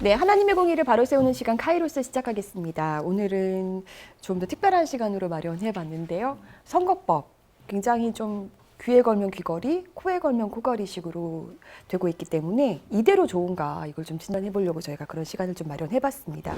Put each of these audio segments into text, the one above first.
네, 하나님의 공의를 바로 세우는 시간 카이로스 시작하겠습니다. 오늘은 좀 더 특별한 시간으로 마련해 봤는데요. 선거법, 굉장히 좀 귀에 걸면 귀걸이, 코에 걸면 코걸이식으로 되고 있기 때문에 이대로 좋은가 이걸 좀 진단해 보려고 저희가 그런 시간을 좀 마련해 봤습니다.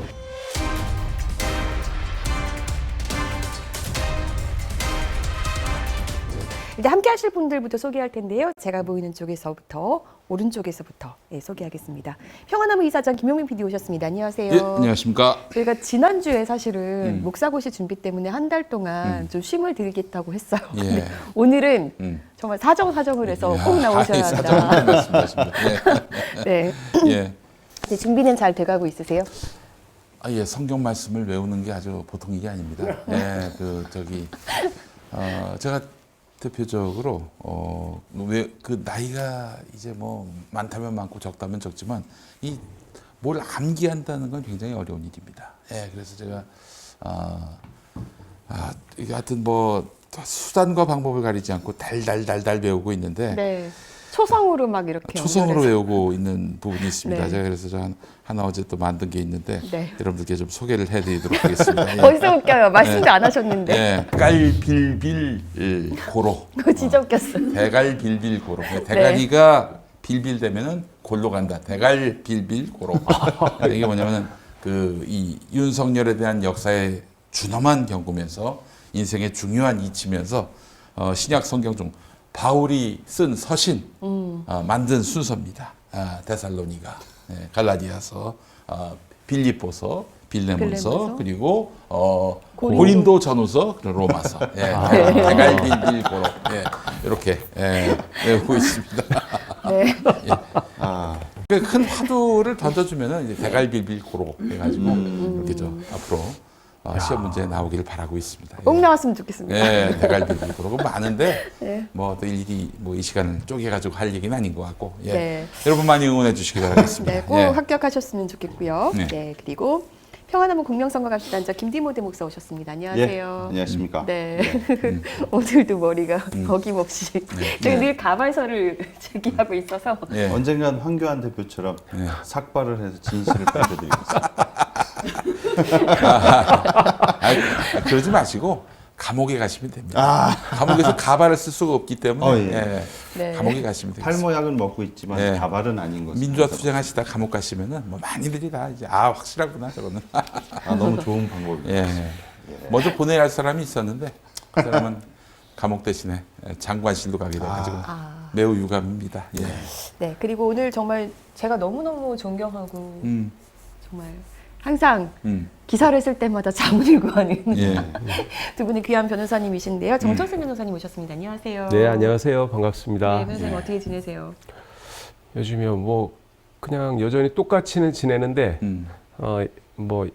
일단 함께 하실 분들부터 소개할 텐데요. 제가 보이는 쪽에서부터 오른쪽에서부터 소개하겠습니다. 평안나무 이사장 김용민 PD 오셨습니다. 안녕하세요. 예, 안녕하십니까. 저희가 지난주에 사실은 목사고시 준비 때문에 한 달 동안 좀 쉼을 들겠다고 했어요. 예. 근데 오늘은 정말 사정을 해서 꼭 나오셔야 한다. 사정을 말씀하십니다. 네. 예. 네, 준비는 잘 돼가고 있으세요? 아, 예, 성경 말씀을 외우는 게 아주 보통 일이 아닙니다. 예, 제가 대표적으로 그 나이가 이제 뭐 많다면 많고 적다면 적지만 이 뭘 암기한다는 건 굉장히 어려운 일입니다. 예, 그래서 제가 이게 하여튼 뭐 수단과 방법을 가리지 않고 달달 배우고 있는데 네. 초성으로 막 이렇게 초성으로 연결해서. 외우고 있는 부분이 있습니다. 네. 제가 그래서 저 하나 어제 또 만든 게 있는데 네. 여러분들께 좀 소개를 해드리도록 하겠습니다. 예. 벌써 웃겨요. 말씀도 안 하셨는데. 예, 깔빌빌 고로. 그거 진짜 웃겼어요. 대갈빌빌 고로. 대가리가 빌빌되면은 골로 간다. 대갈빌빌 고로. 이게 뭐냐면은 이 윤석열에 대한 역사의 준엄한 경고면서 인생의 중요한 이치면서 신약 성경 중 바울이 쓴 서신 만든 순서입니다. 데살로니가, 갈라디아서, 빌립보서, 빌레몬서, 그리고 고린도 전후서, 그리고 로마서, 대갈빌빌 고로 이렇게 외우고 있습니다. 네. 큰 화두를 던져주면은 이제 대갈빌빌 고로 해가지고 이렇게 좀 앞으로 시험 문제 나오기를 바라고 있습니다. 꼭 나왔으면 좋겠습니다. 네, 대갈빌빌 고로 많은데 네. 뭐 또 일일이 뭐 이 시간을 쪼개가지고 할 얘기는 아닌 것 같고 네. 여러분 많이 응원해 주시기 바라겠습니다. 네, 꼭 합격하셨으면 좋겠고요. 네. 네, 그리고 평안나무 공명선거감시단장 김디모데 목사 오셨습니다. 안녕하세요. 예, 안녕하십니까. 네, 오늘도 머리가 어김없이 저희 늘 가발설을 제기하고 있어서 예. 언젠간 황교안 대표처럼 네. 삭발을 해서 진실을 밝혀드리겠습니다. 그러지 마시고 감옥에 가시면 됩니다. 감옥에서 가발을 쓸 수가 없기 때문에 네. 감옥에 가시면 됩니다. 탈모약은 먹고 있지만 네. 가발은 아닌 것입니다. 민주화 투쟁하시다 감옥 가시면은 뭐 많이들이 다 이제 확실하구나 저거는. 너무 좋은 방법입니다. 예. 먼저 보내야 할 사람이 있었는데 그 사람은 감옥 대신에 장관실로 가게 돼가지고 매우 유감입니다. 예. 네, 그리고 오늘 정말 제가 너무너무 존경하고 정말 항상 기사를 쓸 때마다 자문을 구하는 예. 두 분의 귀한 변호사님이신데요. 정철승 변호사님 오셨습니다. 안녕하세요. 네, 안녕하세요. 반갑습니다. 네, 변호사님 어떻게 지내세요? 요즘에 뭐 그냥 여전히 똑같이는 지내는데 뭐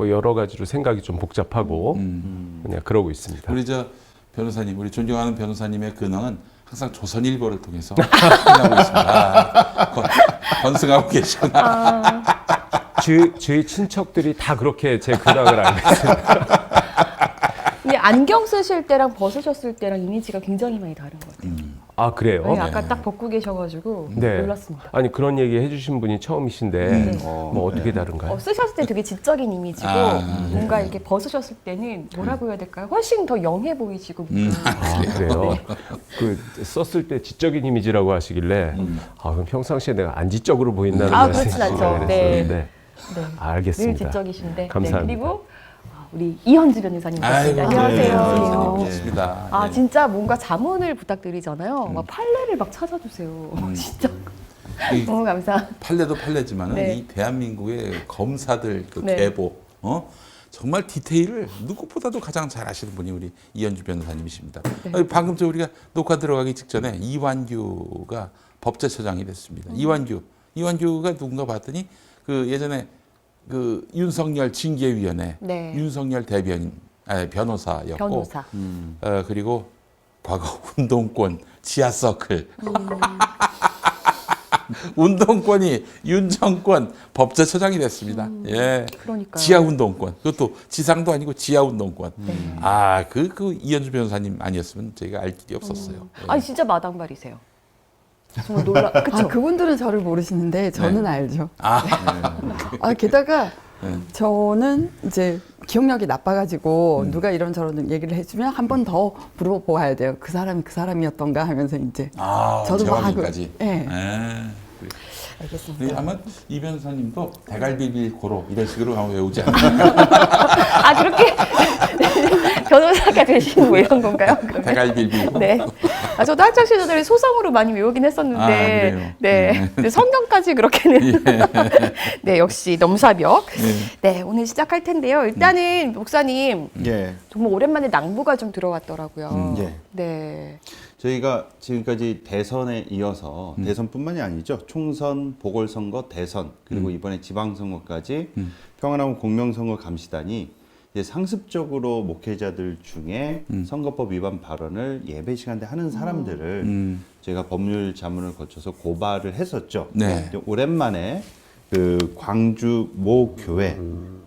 여러 가지로 생각이 좀 복잡하고 그냥 그러고 있습니다. 우리 변호사님, 우리 존경하는 변호사님의 근황은 항상 조선일보를 통해서 확인하고 있습니다. 건승하고 계시구나. 저희 친척들이 다 그렇게 제 근황을 알고 있습니다. 근데 안경 쓰실 때랑 벗으셨을 때랑 이미지가 굉장히 많이 다른 것 같아요. 아, 그래요? 네, 아까 딱 벗고 계셔가지고 네. 놀랐습니다. 아니, 그런 얘기 해주신 분이 처음이신데 뭐 어떻게 다른가요? 쓰셨을 때 되게 지적인 이미지고 뭔가 이렇게 벗으셨을 때는 뭐라고 해야 될까요? 훨씬 더 영해 보이시고 아, 그래요? 그 썼을 때 지적인 이미지라고 하시길래 그럼 평상시에 내가 안 지적으로 보인다는 그렇진 않죠. 말씀이신가 네. 그랬었는데 네. 알겠습니다. 늘 지적이신데. 감사합니다. 네, 그리고 우리 이현주 변호사님 오셨습니다. 안녕하세요. 반갑습니다. 진짜 뭔가 자문을 부탁드리잖아요. 막 판례를 막 찾아주세요. 진짜 너무 감사. 판례도 판례지만은 네. 이 대한민국의 검사들 네. 계보 정말 디테일을 누구보다도 가장 잘 아시는 분이 우리 이현주 변호사님이십니다. 네. 방금 우리가 녹화 들어가기 직전에 이완규가 법제처장이 됐습니다. 이완규가 누군가 봤더니 그 예전에 그 윤석열 징계위원회 네. 윤석열 변호사였고 변호사. 그리고 과거 운동권 지하서클 운동권이 윤정권 법제처장이 됐습니다. 예. 그러니까요. 지하 운동권. 그것도 지상도 아니고 지하 운동권. 그 이현주 변호사님 아니었으면 저희가 알 길이 없었어요. 예. 아니 진짜 마당발이세요. 정말 놀라. 그쵸? 그분들은 저를 모르시는데 저는 알죠. 아, 게다가 네. 저는 이제 기억력이 나빠가지고 누가 이런저런 얘기를 해주면 한 번 더 물어봐야 돼요. 그 사람이 그 사람이었던가 하면서 이제 저도 막 하고. 재확인까지. 네. 알겠습니다. 네, 아마 이 변호사님도 대갈비빌 고로 이런 식으로 한번 외우지 않나요? 아 그렇게 변호사가 되신 뭐 이런 건가요? 그러면? 대갈비빌. 네. 아, 저도 학창 시절에 소성으로 많이 외우긴 했었는데, 아, 그래요? 네. 근데 성경까지 그렇게는. 네, 역시 넘사벽. 네, 오늘 시작할 텐데요. 일단은 목사님 예. 정말 오랜만에 낭부가 좀 들어왔더라고요. 예. 네. 저희가 지금까지 대선에 이어서 대선뿐만이 아니죠. 총선, 보궐선거, 대선 그리고 이번에 지방선거까지 평안하고 공명선거 감시단이 이제 상습적으로 목회자들 중에 선거법 위반 발언을 예배 시간대 하는 사람들을 저희가 법률 자문을 거쳐서 고발을 했었죠. 네. 이제 오랜만에 그 광주 모 교회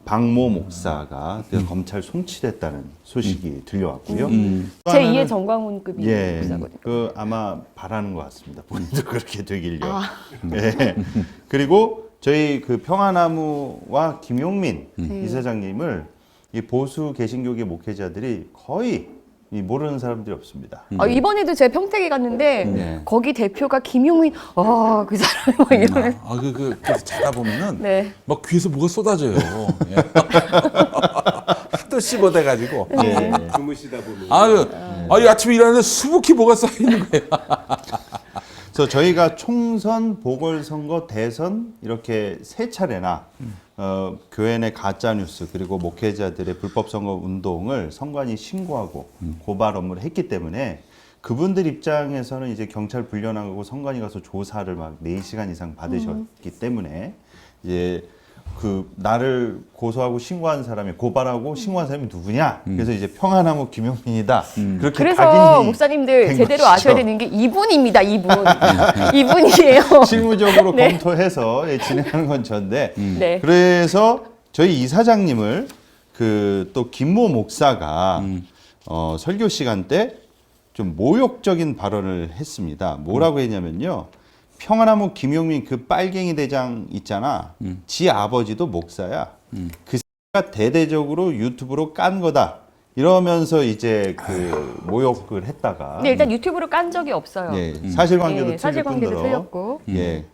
박모 목사가 검찰 송치됐다는 소식이 들려왔고요. 또 제 하나는 2의 정광훈급이 예, 목사거든요. 그 아마 바라는 것 같습니다. 본인도 그렇게 되길요. 예. 그리고 저희 그 평화나무와 김용민 이사장님을 이 보수 개신교계 목회자들이 거의 이 모르는 사람들이 없습니다. 이번에도 제가 평택에 갔는데 네. 거기 대표가 김용민, 그 사람이 뭐 이러면. 그래서 자다 보면은 네. 막 귀에서 뭐가 쏟아져요. 예. 또 씹어대가지고. 예. 주무시다 보면 이 아침에 일어나는데 수북히 뭐가 쌓여 있는 거예요. 그래서 저희가 총선, 보궐선거, 대선 이렇게 세 차례나 교회 내 가짜 뉴스 그리고 목회자들의 불법 선거 운동을 선관위 신고하고 고발 업무를 했기 때문에 그분들 입장에서는 이제 경찰 불려나가고 선관위 가서 조사를 막 4시간 이상 받으셨기 때문에 이제 그 나를 고소하고 신고한 사람이 고발하고 신고한 사람이 누구냐? 그래서 이제 평화나무 김용민이다. 그렇게 그래서 각인이 목사님들 된 제대로 것이죠. 아셔야 되는 게 이분입니다. 이분이에요. 실무적으로 네. 검토해서 진행하는 건 전데 네. 그래서 저희 이사장님을 그 또 김모 목사가 설교 시간 때 좀 모욕적인 발언을 했습니다. 뭐라고 했냐면요. 평화나무 김용민 그 빨갱이 대장 있잖아. 지 아버지도 목사야. 그 X가 대대적으로 유튜브로 깐 거다. 이러면서 이제 그 모욕을 했다가 근데 일단 유튜브로 깐 적이 없어요. 예, 사실관계도 틀릴 사실관계도 뿐더러 틀렸고. 예.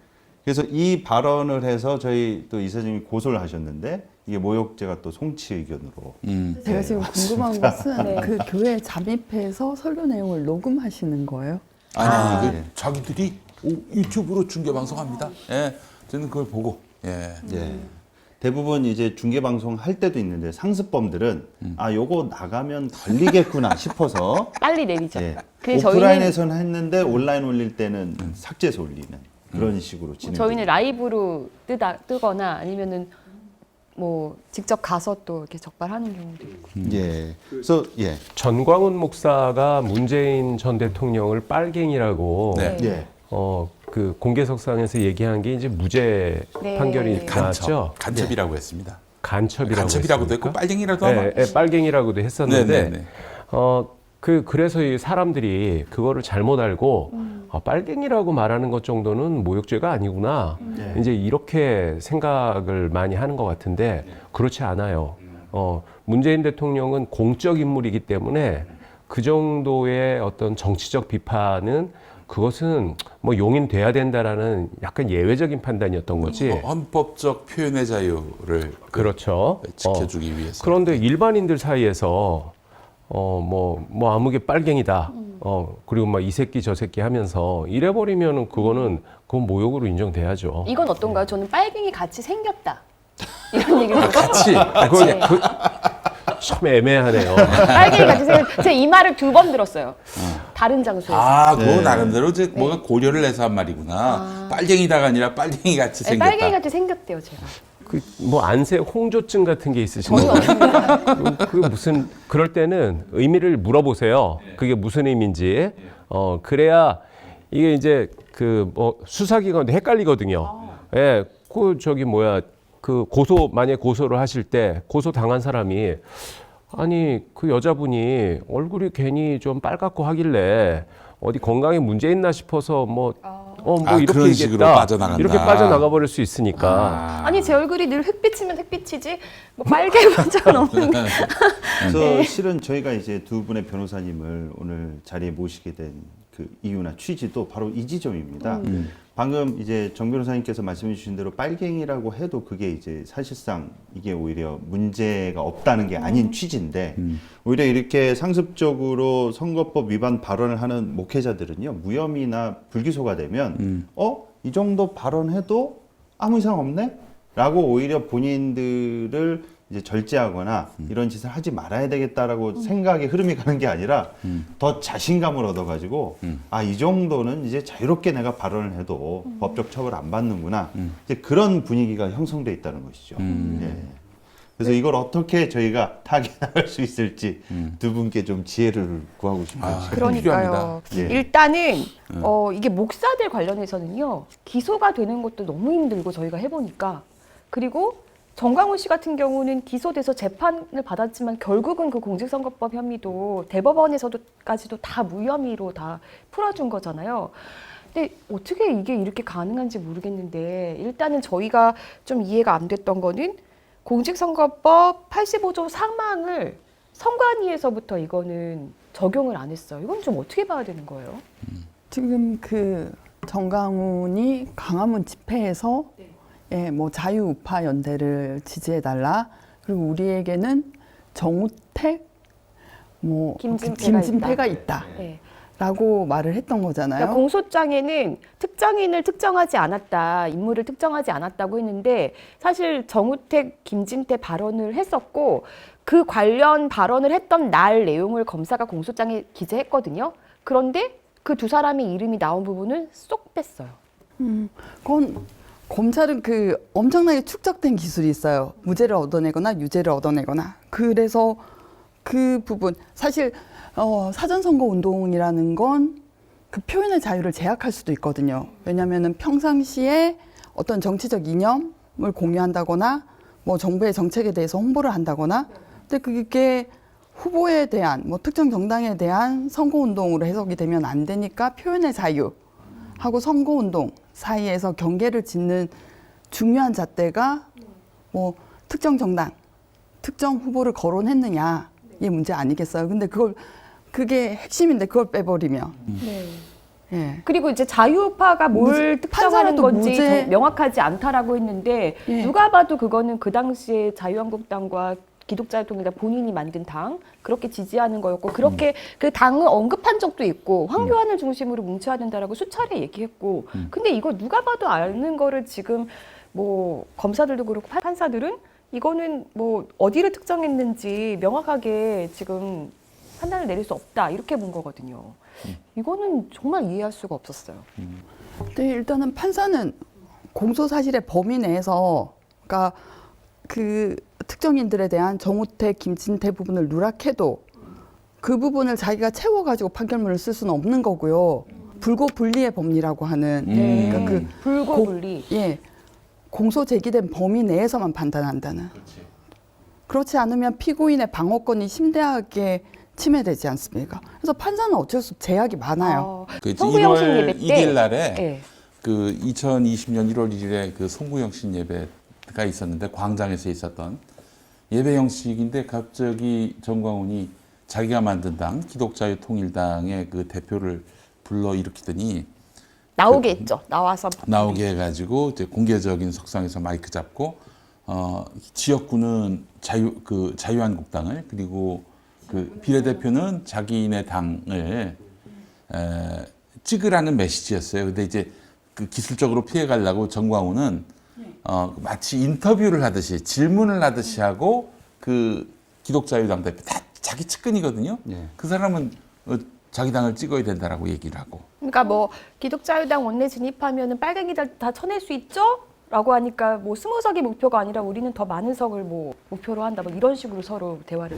그래서 이 발언을 해서 저희 또 이사장님이 고소를 하셨는데 이게 모욕죄가 또 송치 의견으로 제가 지금 궁금한 것은 그 교회 잠입해서 설교 내용을 녹음하시는 거예요? 자기들이 유튜브로 중계 방송합니다. 예, 저는 그걸 보고 예. 대부분 이제 중계 방송 할 때도 있는데 상습범들은 요거 나가면 걸리겠구나 싶어서 빨리 내리죠. 예. 그래서 오프라인에서는 했는데 온라인 올릴 때는 삭제해서 올리는 그런 식으로 진행. 저희는 라이브로 뜨거나 아니면은 뭐 직접 가서 또 이렇게 적발하는 경우도 있고. 예. 그래서 예. 전광훈 목사가 문재인 전 대통령을 빨갱이라고 네. 예. 그 공개석상에서 얘기한 게 이제 무죄 네. 판결이 나왔죠. 간첩이라고 했습니다. 간첩이라고도 간첩이라고도 했고 빨갱이라도 하면 네, 빨갱이라고도 했었는데 네, 네, 네. 그래서 이 사람들이 그거를 잘못 알고 빨갱이라고 말하는 것 정도는 모욕죄가 아니구나. 이제 이렇게 생각을 많이 하는 것 같은데 그렇지 않아요. 문재인 대통령은 공적 인물이기 때문에 그 정도의 어떤 정치적 비판은 그것은 뭐 용인돼야 된다라는 약간 예외적인 판단이었던 거지. 헌법적 표현의 자유를 그렇죠. 지켜주기 위해서. 그런데 일반인들 사이에서 뭐 아무개 빨갱이다. 그리고 막 이 새끼 저 새끼 하면서 이래버리면은 그건 모욕으로 인정돼야죠. 이건 어떤가요? 저는 빨갱이 같이 생겼다. 이런 얘기를 같이 그건 참 애매하네요. 빨갱이 같이 생겼다. 제가 이 말을 2번 들었어요. 다른 장소에서. 그거 네. 나름대로 이제 뭐가 고려를 해서 한 말이구나. 빨갱이다가 아니라 빨갱이 같이 네, 생겼다. 빨갱이 같이 생겼대요, 제가. 뭐 안세 홍조증 같은 게 전혀 있으신가요? 없습니다. 그 무슨 그럴 때는 의미를 물어보세요. 그게 무슨 의미인지. 그래야 이게 이제 그 뭐 수사기관도 헷갈리거든요. 예, 그 만약에 고소를 하실 때 고소 당한 사람이 아니 그 여자분이 얼굴이 괜히 좀 빨갛고 하길래 어디 건강에 문제 있나 싶어서 뭐 뭐 아, 이렇게 그런 식으로 얘기했다. 빠져나간다. 이렇게 빠져나가 버릴 수 있으니까. 아니 제 얼굴이 늘 흑빛이면 흑빛이지 뭐 빨개 문자가 없는 게. 그래서 실은 저희가 이제 두 분의 변호사님을 오늘 자리에 모시게 된 그 이유나 취지도 바로 이 지점입니다. 방금 이제 정 변호사님께서 말씀해 주신 대로 빨갱이라고 해도 그게 이제 사실상 이게 오히려 문제가 없다는 게 아닌 취지인데 오히려 이렇게 상습적으로 선거법 위반 발언을 하는 목회자들은요 무혐의나 불기소가 되면 이 정도 발언해도 아무 이상 없네? 라고 오히려 본인들을 이제 절제하거나 이런 짓을 하지 말아야 되겠다라고 생각의 흐름이 가는 게 아니라 더 자신감을 얻어가지고 이 정도는 이제 자유롭게 내가 발언을 해도 법적 처벌 안 받는구나 이제 그런 분위기가 형성돼 있다는 것이죠. 예. 그래서 이걸 어떻게 저희가 타개나갈 수 있을지 두 분께 좀 지혜를 구하고 싶어요. 그러니까요. 필요합니다. 예. 일단은 이게 목사들 관련해서는요 기소가 되는 것도 너무 힘들고 저희가 해보니까 그리고 정광훈 씨 같은 경우는 기소돼서 재판을 받았지만 결국은 그 공직선거법 혐의도 대법원에서도까지도 다 무혐의로 다 풀어준 거잖아요. 근데 어떻게 이게 이렇게 가능한지 모르겠는데 일단은 저희가 좀 이해가 안 됐던 거는 공직선거법 85조 상망을 선관위에서부터 이거는 적용을 안 했어요. 이건 좀 어떻게 봐야 되는 거예요? 지금 그 정강훈이 광화문 집회에서 예, 뭐 자유우파 연대를 지지해달라. 그리고 우리에게는 정우택, 뭐 김진태가 있다. 네. 라고 말을 했던 거잖아요. 그러니까 공소장에는 특정인을 특정하지 않았다, 인물을 특정하지 않았다고 했는데 사실 정우택, 김진태 발언을 했었고 그 관련 발언을 했던 날 내용을 검사가 공소장에 기재했거든요. 그런데 그 두 사람의 이름이 나온 부분은 쏙 뺐어요. 그건 검찰은 그 엄청나게 축적된 기술이 있어요. 무죄를 얻어내거나 유죄를 얻어내거나. 그래서 그 부분 사실 사전선거 운동이라는 건 그 표현의 자유를 제약할 수도 있거든요. 왜냐하면은 평상시에 어떤 정치적 이념을 공유한다거나 뭐 정부의 정책에 대해서 홍보를 한다거나 근데 그게 후보에 대한 뭐 특정 정당에 대한 선거운동으로 해석이 되면 안 되니까 표현의 자유하고 선거운동 사이에서 경계를 짓는 중요한 잣대가 뭐 특정 정당, 특정 후보를 거론했느냐의 문제 아니겠어요. 근데 그게 핵심인데 그걸 빼버리면. 네. 예. 그리고 이제 자유우파가 뭘 특정하는 판사라도 건지 무죄- 명확하지 않다라고 했는데 예. 누가 봐도 그거는 그 당시에 자유한국당과 기독자유통일당 본인이 만든 당 그렇게 지지하는 거였고 그렇게 그 당을 언급한 적도 있고 황교안을 중심으로 뭉쳐야 된다라고 수차례 얘기했고 근데 이거 누가 봐도 아는 거를 지금 뭐 검사들도 그렇고 판사들은 이거는 뭐 어디를 특정했는지 명확하게 지금 판단을 내릴 수 없다 이렇게 본 거거든요. 이거는 정말 이해할 수가 없었어요. 근데 일단은 판사는 공소 사실의 범위 내에서 그러니까 그 특정인들에 대한 정우택, 김진태 부분을 누락해도 그 부분을 자기가 채워가지고 판결문을 쓸 수는 없는 거고요. 불고불리의 법리라고 하는 그러니까 그 불고불리. 공소 제기된 범위 내에서만 판단한다는. 그렇지 않으면 피고인의 방어권이 심대하게 침해되지 않습니까? 그래서 판사는 어쩔 수 없이 제약이 많아요. 그 송구영신 1월 예배 때 1일 날에 예. 그 2020년 1월 1일에 그 송구영신 예배가 있었는데 광장에서 있었던 예배 형식인데 갑자기 정광훈이 자기가 만든 당 기독자유통일당의 그 대표를 불러 일으키더니 나오게 했죠. 나와서 나오게 해가지고 이제 공개적인 석상에서 마이크 잡고 지역구는 자유한국당을 그리고 그 비례대표는 자기네 당을 찍으라는 메시지였어요. 근데 이제 그 기술적으로 피해가려고 정광훈은 마치 인터뷰를 하듯이 질문을 하듯이 하고 그 기독자유당 대표 다 자기 측근이거든요. 그 사람은 자기 당을 찍어야 된다라고 얘기를 하고. 그러니까 뭐 기독자유당 원내 진입하면은 빨갱이들 다 쳐낼 수 있죠? 라고 하니까 뭐 20석이 목표가 아니라 우리는 더 많은 석을 뭐 목표로 한다 뭐 이런 식으로 서로 대화를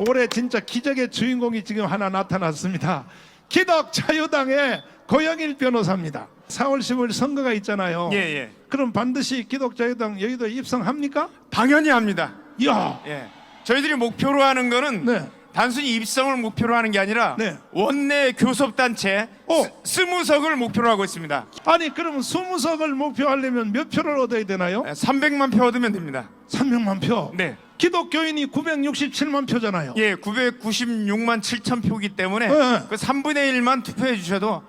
올해 진짜 기적의 주인공이 지금 하나 나타났습니다. 기독자유당의 고영일 변호사입니다. 4월 15일 선거가 있잖아요. 예. 그럼 반드시 기독자유당 여의도에 입성합니까? 당연히 합니다. 이야. 예. 저희들이 목표로 하는 거는 네. 단순히 입성을 목표로 하는 게 아니라 네. 원내 교섭단체 20석을 목표로 하고 있습니다. 아니 그러면 20석을 목표하려면 몇 표를 얻어야 되나요? 300만 표 얻으면 됩니다. 300만 표. 네. 기독교인이 967만 표잖아요. 예, 996만 7천 표기 때문에 네. 그 3분의 1만 투표해 주셔도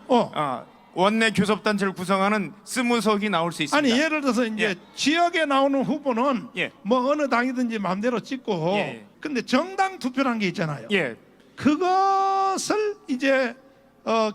원내 교섭단체를 구성하는 20석이 나올 수 있습니다. 아니 예를 들어서 이제 예. 지역에 나오는 후보는 예. 뭐 어느 당이든지 마음대로 찍고 예. 근데 정당 투표라는 게 있잖아요. 예. 그것을 이제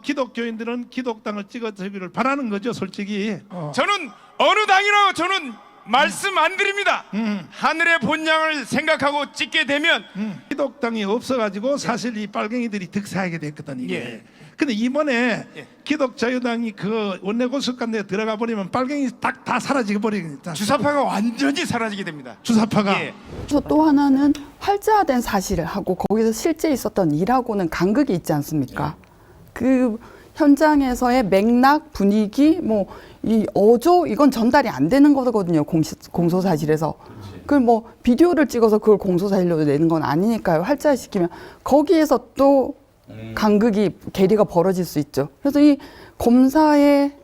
기독교인들은 기독당을 찍어주기를 바라는 거죠, 솔직히. 저는 어느 당이라고 저는 말씀 안 드립니다. 하늘의 본향을 생각하고 찍게 되면 기독당이 없어가지고 사실 이 빨갱이들이 득세하게 됐거든 이게. 예. 근데 이번에 예. 기독자유당이 그 원내고속관에 들어가 버리면 빨갱이 다 사라지게 버리겠다. 주사파가 완전히 사라지게 됩니다. 주사파가. 예. 저 또 하나는 활자화된 사실하고 거기서 실제 있었던 일하고는 간극이 있지 않습니까? 그 현장에서의 맥락, 분위기, 뭐 이 어조 이건 전달이 안 되는 거거든요. 공소 사실에서. 그걸 뭐 비디오를 찍어서 그걸 공소 사실로 내는 건 아니니까요. 활자시키면 거기에서 또 간극이 괴리가 벌어질 수 있죠. 그래서 이 검사의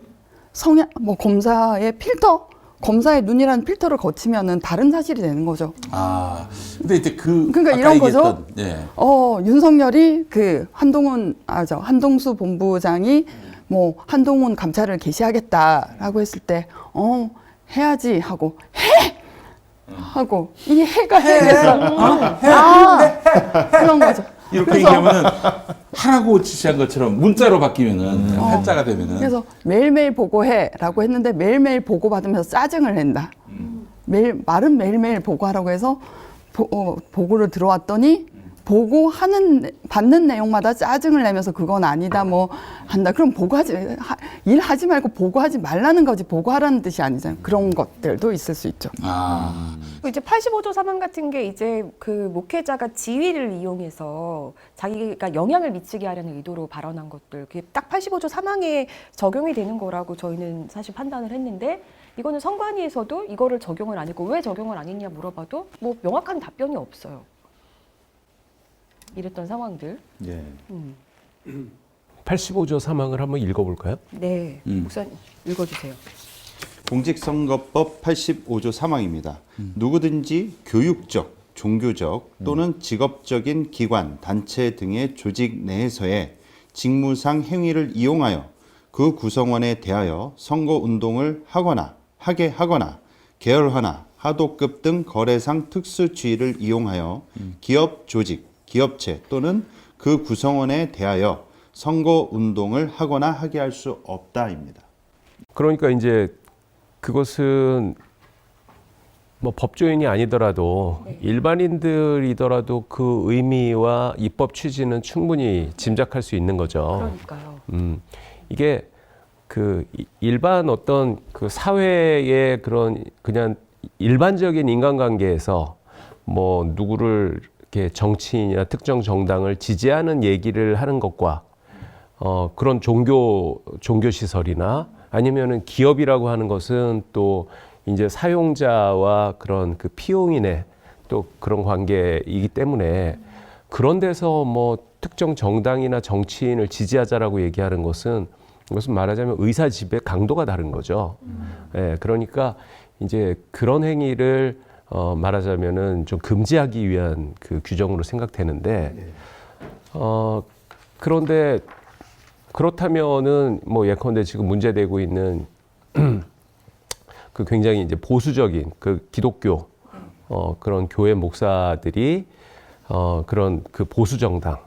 성향, 뭐 검사의 필터, 검사의 눈이라는 필터를 거치면은 다른 사실이 되는 거죠. 아, 근데 이제 그러니까 그러니까 이런 거죠. 예. 윤석열이 그 한동수 본부장이 뭐 한동훈 감찰을 개시하겠다라고 했을 때, 해야지 하고 하고 이 해가 해에서 그런 거죠. 이렇게 얘기하면은 하라고 지시한 것처럼 문자로 바뀌면은 활자가 되면은 그래서 매일매일 보고해라고 했는데 매일매일 보고 받으면서 짜증을 낸다. 말은 매일매일 보고하라고 해서 보고를 들어왔더니 받는 내용마다 짜증을 내면서 그건 아니다 뭐 한다. 그럼 일하지 말고 보고하지 말라는 거지 보고하라는 뜻이 아니잖아요. 그런 것들도 있을 수 있죠. 이제 85조 3항 같은 게 이제 그 목회자가 지위를 이용해서 자기가 영향을 미치게 하려는 의도로 발언한 것들, 그게 딱 85조 3항에 적용이 되는 거라고 저희는 사실 판단을 했는데, 이거는 선관위에서도 이거를 적용을 안 했고 왜 적용을 안 했냐 물어봐도 뭐 명확한 답변이 없어요. 이랬던 상황들. 예. 85조 3항을 한번 읽어볼까요? 네, 목사님 읽어주세요. 공직선거법 85조 3항입니다. 누구든지 교육적, 종교적 또는 직업적인 기관, 단체 등의 조직 내에서의 직무상 행위를 이용하여 그 구성원에 대하여 선거운동을 하게 하거나 계열화나 하도급 등 거래상 특수지위를 이용하여 기업 조직, 기업체 또는 그 구성원에 대하여 선거운동을 하거나 하게 할 수 없다입니다. 그러니까 이제 그것은 뭐 법조인이 아니더라도 일반인들이더라도 그 의미와 입법 취지는 충분히 짐작할 수 있는 거죠. 그러니까요. 이게 그 일반 어떤 그 사회의 그런 그냥 일반적인 인간관계에서 뭐 누구를 이렇게 정치인이나 특정 정당을 지지하는 얘기를 하는 것과 그런 종교 시설이나 아니면은 기업이라고 하는 것은 또 이제 사용자와 그런 그 피용인의 또 그런 관계이기 때문에 그런 데서 뭐 특정 정당이나 정치인을 지지하자라고 얘기하는 것은 이것은 말하자면 의사 지배 강도가 다른 거죠. 예, 그러니까 이제 그런 행위를 말하자면은 좀 금지하기 위한 그 규정으로 생각되는데 그런데 그렇다면은 뭐 예컨대 지금 문제되고 있는 그 굉장히 이제 보수적인 그 기독교 그런 교회 목사들이 그런 그 보수 정당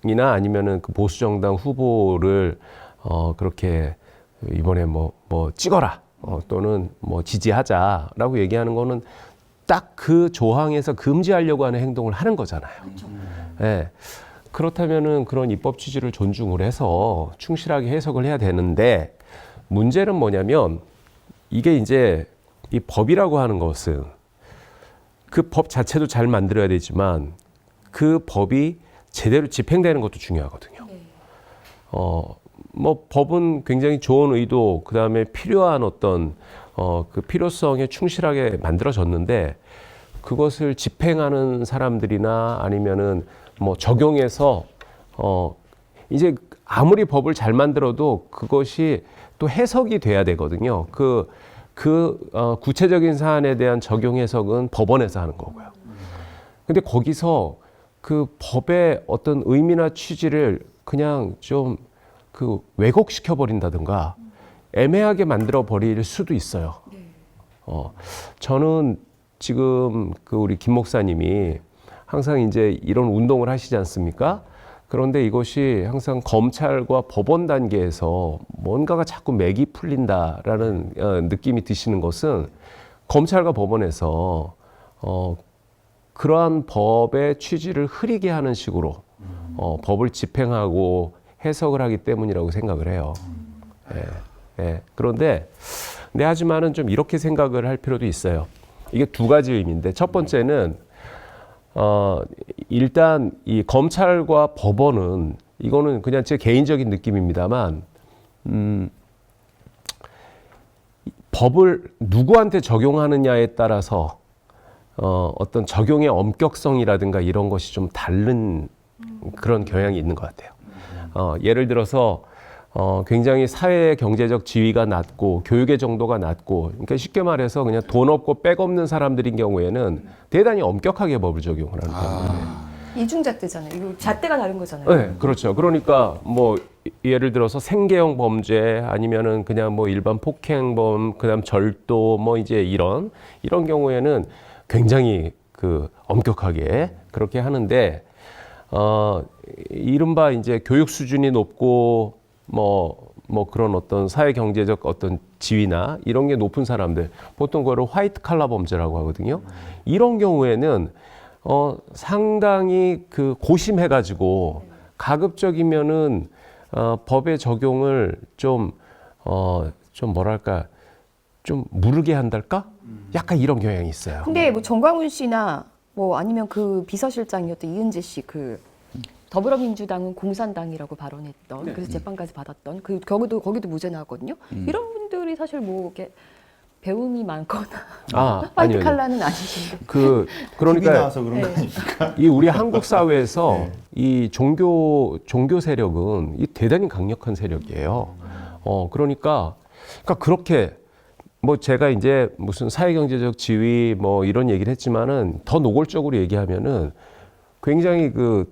이나 아니면은 그 보수 정당 후보를 그렇게 이번에 뭐 찍어라 또는 뭐 지지하자라고 얘기하는 거는 딱 그 조항에서 금지하려고 하는 행동을 하는 거잖아요. 예. 그렇다면은 그런 입법 취지를 존중을 해서 충실하게 해석을 해야 되는데 문제는 뭐냐면 이게 이제 이 법이라고 하는 것은 그 법 자체도 잘 만들어야 되지만 그 법이 제대로 집행되는 것도 중요하거든요. 뭐 법은 굉장히 좋은 의도, 그 다음에 필요한 어떤 그 필요성에 충실하게 만들어졌는데 그것을 집행하는 사람들이나 아니면은 뭐 적용해서 이제 아무리 법을 잘 만들어도 그것이 또 해석이 돼야 되거든요. 구체적인 사안에 대한 적용 해석은 법원에서 하는 거고요. 근데 거기서 그 법의 어떤 의미나 취지를 그냥 좀 그 왜곡시켜 버린다든가 애매하게 만들어 버릴 수도 있어요. 저는 지금 그 우리 김 목사님이 항상 이제 이런 운동을 하시지 않습니까? 그런데 이것이 항상 검찰과 법원 단계에서 뭔가가 자꾸 맥이 풀린다라는 느낌이 드시는 것은 검찰과 법원에서 그러한 법의 취지를 흐리게 하는 식으로 법을 집행하고 해석을 하기 때문이라고 생각을 해요. 그런데 하지만은 좀 이렇게 생각을 할 필요도 있어요. 이게 두 가지 의미인데 첫 번째는 일단 이 검찰과 법원은 이거는 그냥 제 개인적인 느낌입니다만 법을 누구한테 적용하느냐에 따라서 어떤 적용의 엄격성이라든가 이런 것이 좀 다른 그런 경향이 있는 것 같아요. 예를 들어서 굉장히 사회 경제적 지위가 낮고 교육의 정도가 낮고 그러니까 쉽게 말해서 그냥 돈 없고 백 없는 사람들인 경우에는 대단히 엄격하게 법을 적용을 하는 거예요. 이중잣대잖아요. 이거 잣대가 다른 거잖아요. 네, 그렇죠. 그러니까 뭐 예를 들어서 생계형 범죄 아니면은 그냥 뭐 일반 폭행범, 그다음 절도 뭐 이제 이런 경우에는 굉장히 그 엄격하게 그렇게 하는데 이른바 이제 교육 수준이 높고 뭐 그런 어떤 사회 경제적 어떤 지위나 이런 게 높은 사람들 보통 그거를 화이트 칼라 범죄라고 하거든요. 이런 경우에는 상당히 그 고심해가지고 가급적이면은 법의 적용을 좀 뭐랄까 좀 무르게 한달까? 약간 이런 경향이 있어요. 근데 뭐 정광훈 씨나 뭐 아니면 그 비서실장이었던 이은재 씨 그 더불어민주당은 공산당이라고 발언했던 그래서 재판까지 받았던 거기도 무죄 나왔거든요. 이런 분들이 사실 뭐 이렇게 배움이 많거나 화이트 아니요. 칼라는 아니신데. TV 그러니까 나와서 그런 거 아닙니까? 이 우리 한국 사회에서 이 종교 세력은 이 대단히 강력한 세력이에요. 그러니까 그렇게 뭐 제가 이제 무슨 사회경제적 지위 뭐 이런 얘기를 했지만은 더 노골적으로 얘기하면은 굉장히 그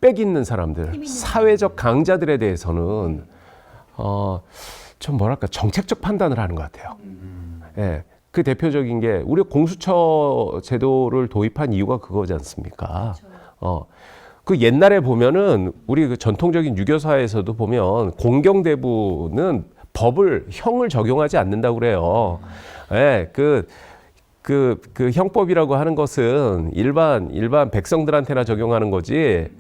빽 있는 사람들, 사회적 강자들에 대해서는 좀 뭐랄까 정책적 판단을 하는 것 같아요. 예, 그 대표적인 게 우리 공수처 제도를 도입한 이유가 그거지 않습니까? 그 옛날에 보면은 우리 그 전통적인 유교 사회에서도 보면 공경대부는 형을 적용하지 않는다고 그래요. 예, 그 형법이라고 하는 것은 일반 백성들한테나 적용하는 거지,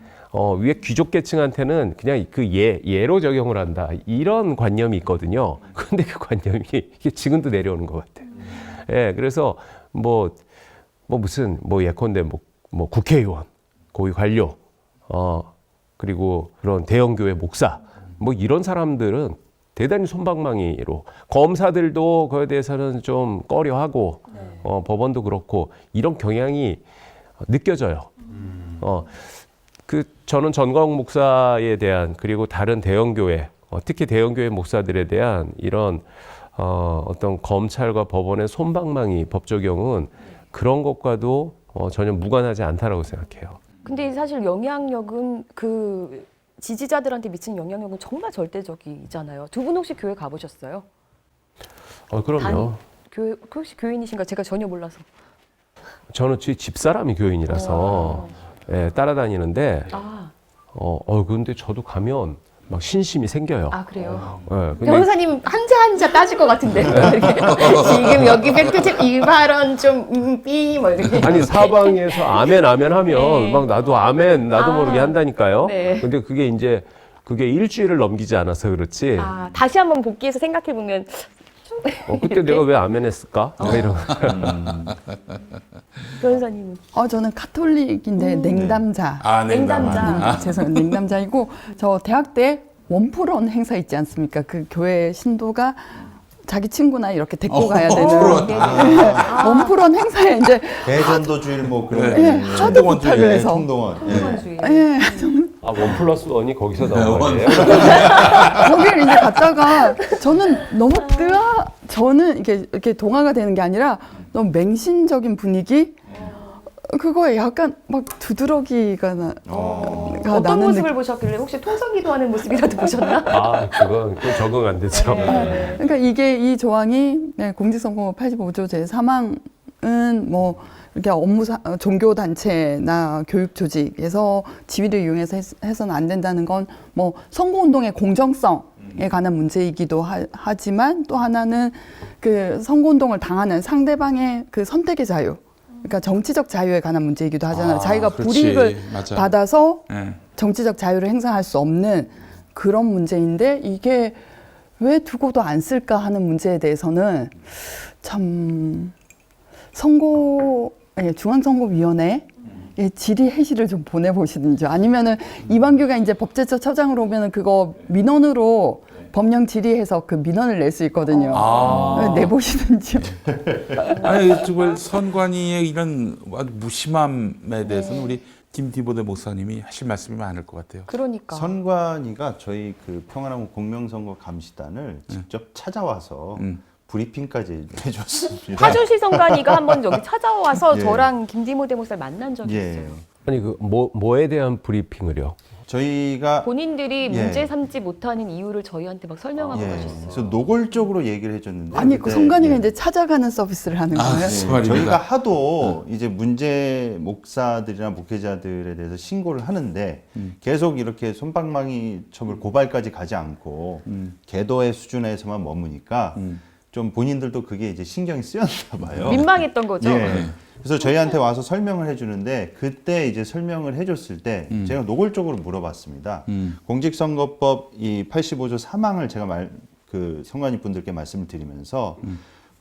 위에 귀족 계층한테는 그냥 그 예로 적용을 한다. 이런 관념이 있거든요. 그런데 그 관념이 이게 지금도 내려오는 것 같아요. 예, 그래서 무슨 예컨대 뭐 국회의원, 고위 관료, 그리고 그런 대형교회 목사, 뭐 이런 사람들은 대단히 솜방망이로 검사들도 그에 대해서는 좀 꺼려하고 법원도 그렇고 이런 경향이 느껴져요. 저는 전광훈 목사에 대한 그리고 다른 대형교회, 특히 대형교회 목사들에 대한 이런 어떤 검찰과 법원의 솜방망이 법 적용은 그런 것과도 전혀 무관하지 않다라고 생각해요. 근데 사실 영향력은 그 지지자들한테 미치는 영향력은 정말 절대적이잖아요. 두 분 혹시 교회 가보셨어요? 그럼요. 교회 혹시 교인이신가? 제가 전혀 몰라서. 저는 집사람이 교인이라서 따라다니는데 근데 저도 가면 막 신심이 생겨요. 아 그래요? 근데 변호사님 한자 따질 것 같은데 지금 여기 팩트체크 이 발언 좀 뭐 이렇게. 아니 사방에서 아멘 하면 네. 막 나도 아멘 나도 모르게 한다니까요. 네. 근데 그게 일주일을 넘기지 않아서 그렇지. 다시 한번 복귀해서 생각해 보면 그때 내가 왜 아멘 했을까? 이런. 변호사님은 저는 카톨릭인데 냉담자. 냉담자. 죄송해요. 냉담자이고 저 대학 때 원푸런 행사 있지 않습니까? 그 교회 신도가 자기 친구나 이렇게 데리고 가야 원 되는 원푸런 행사에 이제 대전도 주일목 그런 네. 하도 부탁을 해서 총동원. 예. 예, 아, 1+1이 거기서 나온 거예요? 거기를 이제 갔다가 저는 너무 저는 이렇게 동화가 되는 게 아니라 너무 맹신적인 분위기 그거에 약간 막 두드러기가 어떤 나는 모습을 보셨길래 혹시 통성기도하는 모습이라도 보셨나? 아, 그건 적응 안 되죠. 그러니까 이게 이 조항이 공직선거법 85조 제3항은 뭐 이렇게 종교 단체나 교육 조직에서 지위를 이용해서 해서는 안 된다는 건 뭐 선거 운동의 공정성에 관한 문제이기도 하지만 또 하나는 그 선거 운동을 당하는 상대방의 그 선택의 자유, 그러니까 정치적 자유에 관한 문제이기도 하잖아요. 자기가 그렇지. 불이익을 맞아. 받아서 예. 정치적 자유를 행사할 수 없는 그런 문제인데 이게 왜 두고도 안 쓸까 하는 문제에 대해서는 참 중앙선거위원회에 질의해시를 좀 보내보시든지 아니면은 이완규가 이제 법제처장으로 오면은 그거 민원으로 법령 질의해서 그 민원을 낼 수 있거든요. 내보시든지. 아니 정말 선관위의 이런 무심함에 대해서는 우리 김디보대 목사님이 하실 말씀이 많을 것 같아요. 그러니까. 선관위가 저희 그 평안한국 공명선거 감시단을 직접 찾아와서 브리핑까지 해줬습니다. 하주시 선관위가 한번 여기 찾아와서 예. 저랑 김디모 대목사를 만난 적이 예. 있어요. 아니, 그 뭐에 대한 브리핑을요? 저희가 본인들이 예. 문제 삼지 못하는 이유를 저희한테 막 설명하고 가셨어요. 그래서 노골적으로 얘기를 해줬는데 아니 그 그때, 선관위가 예. 이제 찾아가는 서비스를 하는 거예요. 그 말입니다. 저희가 하도 이제 문제 목사들이나 목회자들에 대해서 신고를 하는데 계속 이렇게 솜방망이 첩을 고발까지 가지 않고 계도의 수준에서만 머무니까 좀 본인들도 그게 이제 신경이 쓰였나 봐요. 민망했던 거죠. 예. 그래서 저희한테 와서 설명을 해주는데 그때 이제 설명을 해줬을 때 제가 노골적으로 물어봤습니다. 공직선거법 이 85조 3항을 제가 그 선관위 분들께 말씀을 드리면서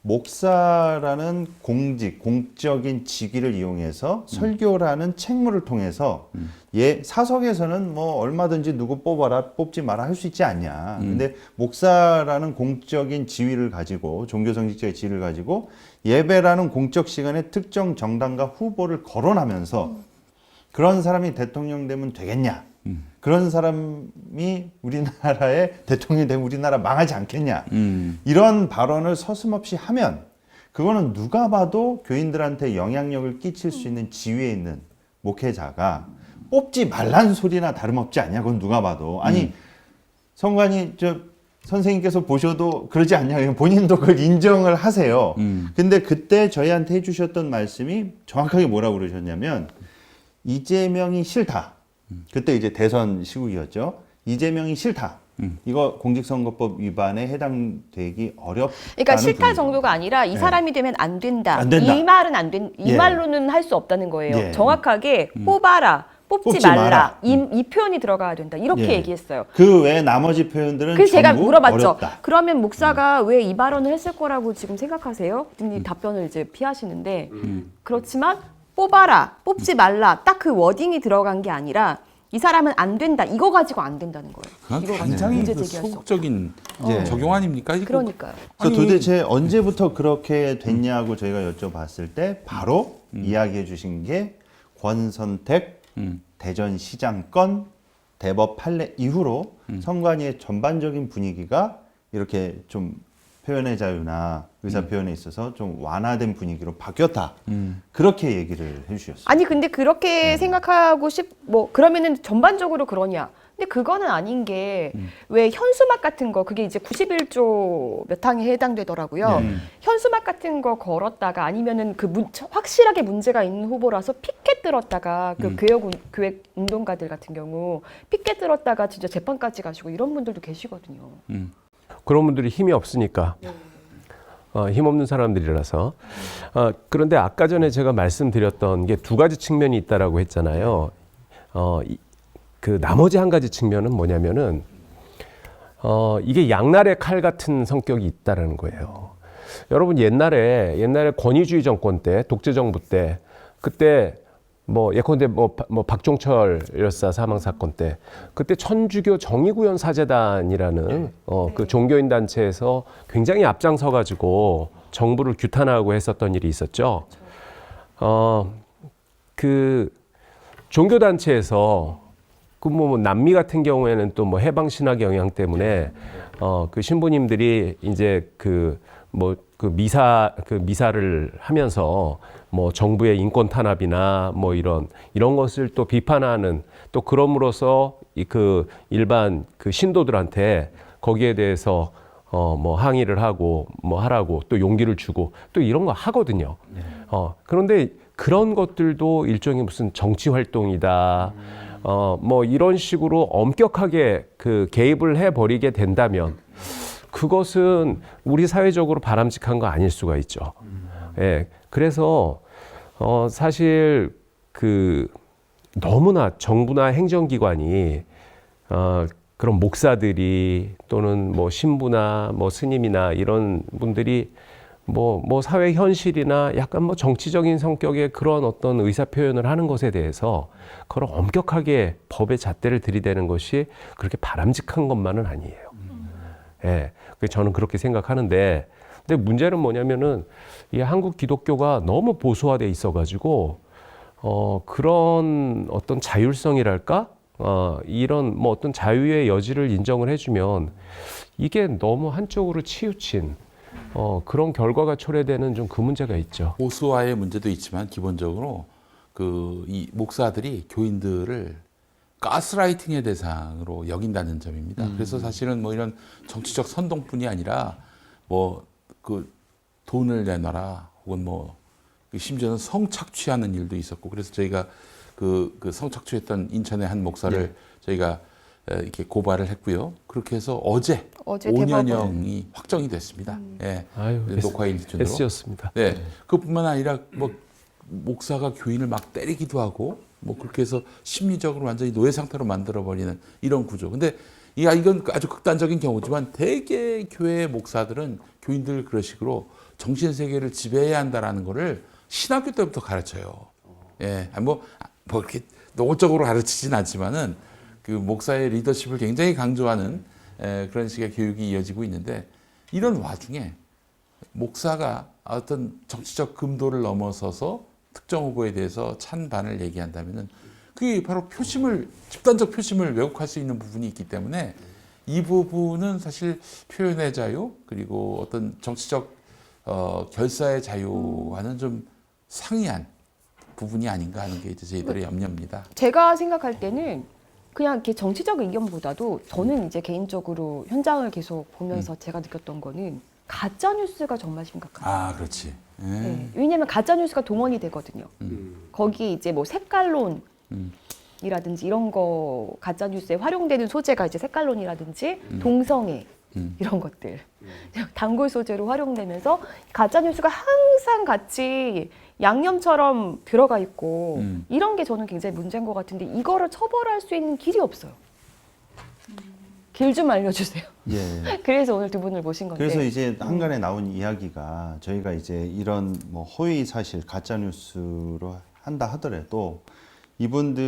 목사라는 공적인 직위를 이용해서 설교라는 책무를 통해서 사석에서는 뭐 얼마든지 누구 뽑아라 뽑지 마라 할 수 있지 않냐. 근데 목사라는 공적인 지위를 가지고 종교성직자의 지위를 가지고 예배라는 공적 시간에 특정 정당과 후보를 거론하면서 그런 사람이 대통령 되면 되겠냐. 그런 사람이 우리나라의 대통령이 되면 우리나라 망하지 않겠냐. 이런 발언을 서슴없이 하면 그거는 누가 봐도 교인들한테 영향력을 끼칠 수 있는 지위에 있는 목회자가 뽑지 말란 소리나 다름없지 않냐. 그건 누가 봐도. 아니 선관위 선생님께서 보셔도 그러지 않냐. 본인도 그걸 인정을 하세요. 근데 그때 저희한테 해주셨던 말씀이 정확하게 뭐라고 그러셨냐면 이재명이 싫다. 그때 이제 대선 시국이었죠. 이재명이 싫다. 이거 공직선거법 위반에 해당되기 어렵다. 그러니까 싫다 정도가 아니라 이 사람이 되면 안 된다. 안 된다. 이 말은 안 된, 이 예. 말로는 할 수 없다는 거예요. 예. 정확하게 뽑아라, 뽑지 뽑지 마라. 말라. 이 표현이 들어가야 된다. 이렇게 예. 얘기했어요. 그 외 나머지 표현들은 그래서 제가 전부 물어봤죠. 어렵다. 그러면 목사가 왜 이 발언을 했을 거라고 지금 생각하세요? 그랬더니 답변을 이제 피하시는데 그렇지만 뽑아라, 뽑지 말라. 딱 그 워딩이 들어간 게 아니라 이 사람은 안 된다. 이거 가지고 안 된다는 거예요. 그건 이거 가지고 굉장히 문제 그 제기할 수 없다. 소극적인 예. 적용 아닙니까? 이거? 그러니까요. 그래서 아니, 도대체 언제부터 그렇게 됐냐고 저희가 여쭤봤을 때 바로 이야기해 주신 게 권선택 대전시장 건 대법 판례 이후로 선관위의 전반적인 분위기가 이렇게 좀 표현의 자유나 의사 표현에 있어서 좀 완화된 분위기로 바뀌었다. 그렇게 얘기를 해주셨어요. 아니 근데 그렇게 생각하고 그러면은 전반적으로 그러냐? 근데 그거는 아닌 게 왜 현수막 같은 거 그게 이제 91조 몇 항에 해당되더라고요. 현수막 같은 거 걸었다가 아니면은 확실하게 문제가 있는 후보라서 피켓 들었다가 그 교육 운동가들 같은 경우 피켓 들었다가 진짜 재판까지 가시고 이런 분들도 계시거든요. 그런 분들이 힘이 없으니까. 힘없는 사람들이라서. 그런데 아까 전에 제가 말씀드렸던 게 두 가지 측면이 있다라고 했잖아요. 그 나머지 한 가지 측면은 뭐냐면은 이게 양날의 칼 같은 성격이 있다라는 거예요. 여러분 옛날에 권위주의 정권 때 독재 정부 때 그때 뭐 예컨대 뭐 박종철 열사 사망 사건 때 그때 천주교 정의구현 사재단이라는 그 종교인 단체에서 굉장히 앞장서 가지고 정부를 규탄하고 했었던 일이 있었죠. 그 종교 단체에서 그 뭐 남미 같은 경우에는 또 뭐 해방 신학 영향 때문에 그 신부님들이 이제 그 미사를 하면서 뭐 정부의 인권 탄압이나 뭐 이런 것을 또 비판하는, 또 그럼으로써 그 일반 그 신도들한테 거기에 대해서 뭐 항의를 하고 뭐 하라고 또 용기를 주고 또 이런 거 하거든요. 그런데 그런 것들도 일종의 무슨 정치 활동이다. 뭐 이런 식으로 엄격하게 그 개입을 해버리게 된다면 그것은 우리 사회적으로 바람직한 거 아닐 수가 있죠. 예. 그래서 사실 그 너무나 정부나 행정기관이 그런 목사들이 또는 뭐 신부나 뭐 스님이나 이런 분들이 뭐 사회 현실이나 약간 뭐 정치적인 성격의 그런 어떤 의사 표현을 하는 것에 대해서 그걸 엄격하게 법의 잣대를 들이대는 것이 그렇게 바람직한 것만은 아니에요. 예. 저는 그렇게 생각하는데, 근데 문제는 뭐냐면은 이 한국 기독교가 너무 보수화돼 있어가지고 그런 어떤 자율성이랄까, 이런 뭐 어떤 자유의 여지를 인정을 해주면 이게 너무 한쪽으로 치우친 그런 결과가 초래되는 좀 그 문제가 있죠. 보수화의 문제도 있지만 기본적으로 이 목사들이 교인들을 가스라이팅의 대상으로 여긴다는 점입니다. 그래서 사실은 뭐 이런 정치적 선동뿐이 아니라 뭐 그 돈을 내놔라 혹은 뭐 심지어는 성착취하는 일도 있었고, 그래서 저희가 그 성착취했던 인천의 한 목사를 저희가 이렇게 고발을 했고요. 그렇게 해서 어제 5년형이 확정이 됐습니다. 예. 아유, 녹화일 기준으로. S였습니다. 네. 그뿐만 아니라 뭐 목사가 교인을 막 때리기도 하고 뭐 그렇게 해서 심리적으로 완전히 노예 상태로 만들어 버리는 이런 구조. 근데 이건 아주 극단적인 경우지만 대개 교회 목사들은 교인들 그런 식으로 정신 세계를 지배해야 한다라는 거를 신학교 때부터 가르쳐요. 예. 뭐 이렇게 노골적으로 가르치진 않지만은 그 목사의 리더십을 굉장히 강조하는 그런 식의 교육이 이어지고 있는데, 이런 와중에 목사가 어떤 정치적 금도를 넘어서서 특정 후보에 대해서 찬반을 얘기한다면은 그게 바로 집단적 표심을 왜곡할 수 있는 부분이 있기 때문에 이 부분은 사실 표현의 자유 그리고 어떤 정치적 결사의 자유와는 좀 상이한 부분이 아닌가 하는 게 이제 저희들의 염려입니다. 제가 생각할 때는 그냥 이렇게 정치적 의견보다도 저는 이제 개인적으로 현장을 계속 보면서 제가 느꼈던 거는 가짜 뉴스가 정말 심각합니다. 아, 그렇지. 네. 왜냐하면 가짜 뉴스가 동원이 되거든요. 거기 이제 뭐 색깔론이라든지 이런 거 가짜 뉴스에 활용되는 소재가 이제 색깔론이라든지 동성애 이런 것들 단골 소재로 활용되면서 가짜 뉴스가 항상 같이 양념처럼 들어가 있고 이런 게 저는 굉장히 문제인 것 같은데 이거를 처벌할 수 있는 길이 없어요. 길 좀 알려주세요. 예. 그래서 오늘 두 분을 모신 건데. 그래서 이제 한간에 나온 이야기가 저희가 이제 이런 뭐 허위 사실 가짜 뉴스로 한다 하더라도 이분들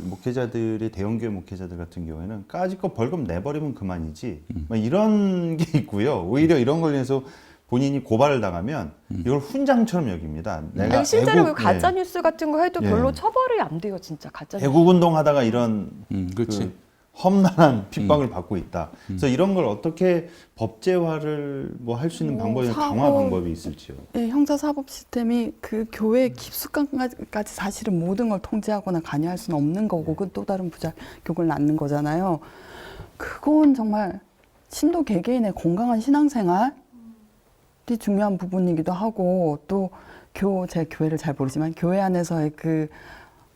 목회자들이 대형교회 목회자들 같은 경우에는 까짓거 벌금 내버리면 그만이지 막 이런 게 있고요. 오히려 이런 걸로 해서 본인이 고발을 당하면 이걸 훈장처럼 여깁니다. 내가 아니, 실제로 애국, 그 가짜 뉴스 같은 거 해도 예. 별로 처벌이 안 돼요, 진짜 가짜 뉴스. 애국 운동하다가 이런 그렇지. 그 험난한 핍박을 받고 있다. 그래서 이런 걸 어떻게 법제화를 뭐 할 수 있는 방법이나 강화 사법- 방법이 있을지요. 예, 형사사법 시스템이 그 교회 깊숙한까지 사실은 모든 걸 통제하거나 관여할 수는 없는 거고 그건 또 다른 부작용을 낳는 거잖아요. 그건 정말 신도 개개인의 건강한 신앙생활이 중요한 부분이기도 하고 또 제 교회를 잘 모르지만 교회 안에서의 그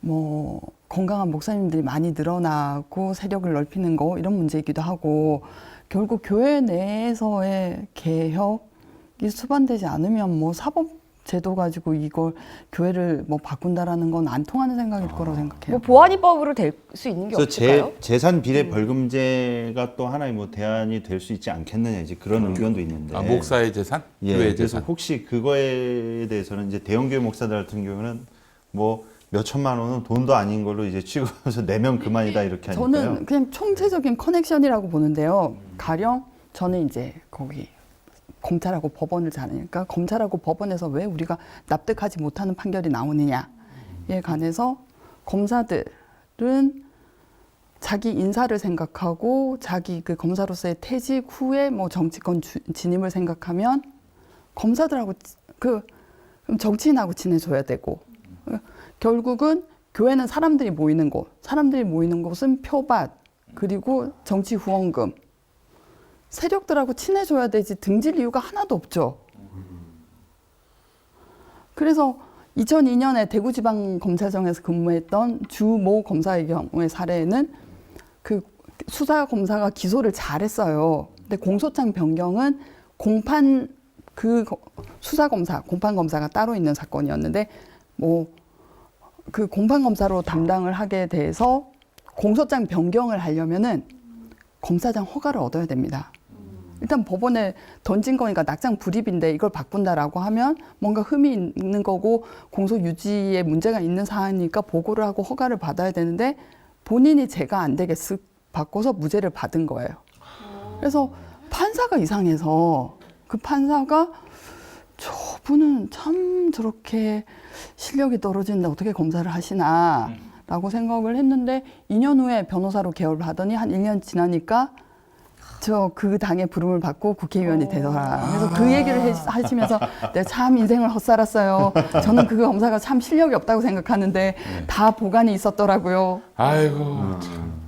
뭐 건강한 목사님들이 많이 늘어나고 세력을 넓히는 거 이런 문제이기도 하고 결국 교회 내에서의 개혁이 수반되지 않으면 뭐 사법 제도 가지고 이걸 교회를 뭐 바꾼다라는 건 안 통하는 생각일 거라고 생각해요. 뭐 보안입법으로 될 수 있는 게 그래서 없을까요? 재산 비례 벌금제가 또 하나의 뭐 대안이 될 수 있지 않겠느냐 이제 그런 의견도 있는데. 아, 목사의 재산, 예, 교회의 그래서 재산. 혹시 그거에 대해서는 이제 대형교회 목사들 같은 경우는 뭐 몇 천만 원은 돈도 아닌 걸로 이제 취급해서 내면 그만이다 이렇게 하니까요. 저는 그냥 총체적인 커넥션이라고 보는데요. 가령 저는 이제 거기 검찰하고 법원을 잘 아니까 검찰하고 법원에서 왜 우리가 납득하지 못하는 판결이 나오느냐에 관해서 검사들은 자기 인사를 생각하고 자기 그 검사로서의 퇴직 후에 뭐 정치권 진입을 생각하면 검사들하고 그럼 정치인하고 친해져야 되고 결국은 교회는 사람들이 모이는 곳, 사람들이 모이는 곳은 표밭 그리고 정치 후원금 세력들하고 친해져야 되지 등질 이유가 하나도 없죠. 그래서 2002년에 대구지방검찰청에서 근무했던 주모 검사의 경우의 사례는 그 수사 검사가 기소를 잘했어요. 근데 공소장 변경은 공판 그 수사 검사, 공판 검사가 따로 있는 사건이었는데 뭐 그 공판 검사로 담당을 하게 돼서 공소장 변경을 하려면은 검사장 허가를 얻어야 됩니다. 일단 법원에 던진 거니까 낙장 불입인데 이걸 바꾼다라고 하면 뭔가 흠이 있는 거고 공소 유지에 문제가 있는 사안이니까 보고를 하고 허가를 받아야 되는데 본인이 제가 안 되게 쓱 바꿔서 무죄를 받은 거예요. 그래서 판사가 이상해서 그 판사가 저분은 참 저렇게 실력이 떨어지는데 어떻게 검사를 하시나 라고 생각을 했는데 2년 후에 변호사로 개업을 하더니 한 1년 지나니까 저 그 당의 부름을 받고 국회의원이 되더라. 그래서 그 얘기를 하시면서 내가 참 인생을 헛살았어요. 저는 그 검사가 참 실력이 없다고 생각하는데 다 보관이 있었더라고요. 아이고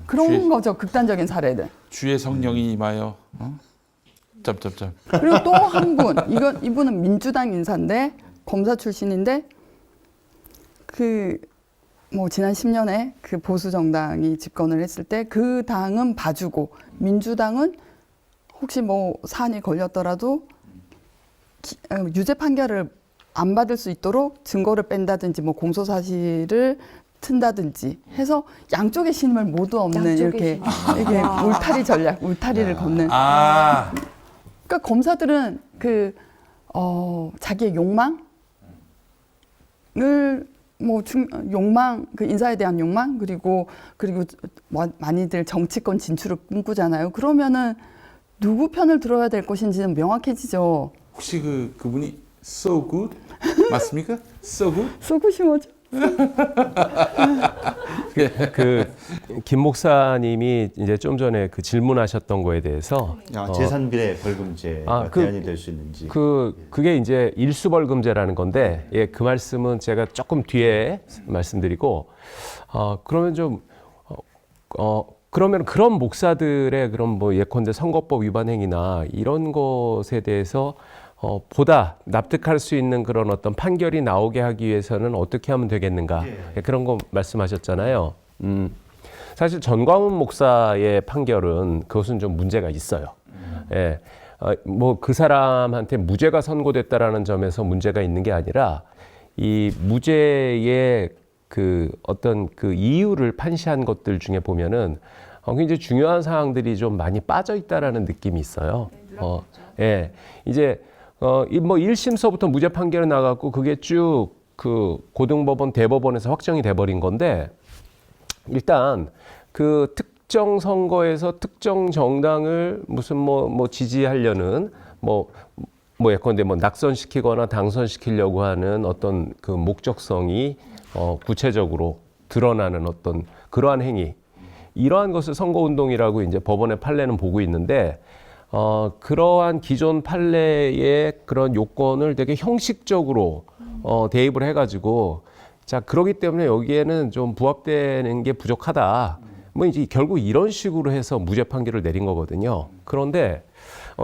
그런 거죠. 극단적인 사례들. 주의 성령이 임하여. 점점점. 그리고 또 한 분, 이분은 민주당 인사인데 검사 출신인데 그 뭐 지난 10년에 그 보수 정당이 집권을 했을 때 그 당은 봐주고 민주당은 혹시 뭐 사안이 걸렸더라도 유죄 판결을 안 받을 수 있도록 증거를 뺀다든지 뭐 공소 사실을 튼다든지 해서 양쪽의 신임을 모두 얻는 이렇게 울타리 전략, 울타리를 걷는. 그러니까 검사들은 그 자기의 욕망을 뭐 욕망, 그 인사에 대한 욕망 그리고 많이들 정치권 진출을 꿈꾸잖아요. 그러면은 누구 편을 들어야 될 것인지는 명확해지죠. 혹시 그분이 so good 맞습니까? so good? 쏘고시 뭐죠? 그 김 목사님이 이제 좀 전에 그 질문하셨던 거에 대해서 재산비례 벌금제가 대안이 될 수 있는지 그게 이제 일수벌금제라는 건데 그 말씀은 제가 조금 뒤에 말씀드리고 그러면 좀 그러면 그런 목사들의 그런 뭐 예컨대 선거법 위반 행위나 이런 것에 대해서 보다 납득할 수 있는 그런 어떤 판결이 나오게 하기 위해서는 어떻게 하면 되겠는가 그런 거 말씀하셨잖아요. 사실 전광훈 목사의 판결은 그것은 좀 문제가 있어요. 예, 뭐 그 사람한테 무죄가 선고됐다라는 점에서 문제가 있는 게 아니라 이 무죄의 그 어떤 그 이유를 판시한 것들 중에 보면은 굉장히 중요한 사항들이 좀 많이 빠져 있다라는 느낌이 있어요. 예, 이제 뭐 1심서부터 무죄 판결이 나갔고 그게 쭉 그 고등법원 대법원에서 확정이 돼버린 건데 일단 그 특정 선거에서 특정 정당을 무슨 뭐 지지하려는 뭐 예컨대 뭐 낙선시키거나 당선시키려고 하는 어떤 그 목적성이 구체적으로 드러나는 어떤 그러한 행위 이러한 것을 선거운동이라고 이제 법원의 판례는 보고 있는데 그러한 기존 판례의 그런 요건을 되게 형식적으로 대입을 해가지고 자 그러기 때문에 여기에는 좀 부합되는 게 부족하다. 뭐 이제 결국 이런 식으로 해서 무죄 판결을 내린 거거든요. 그런데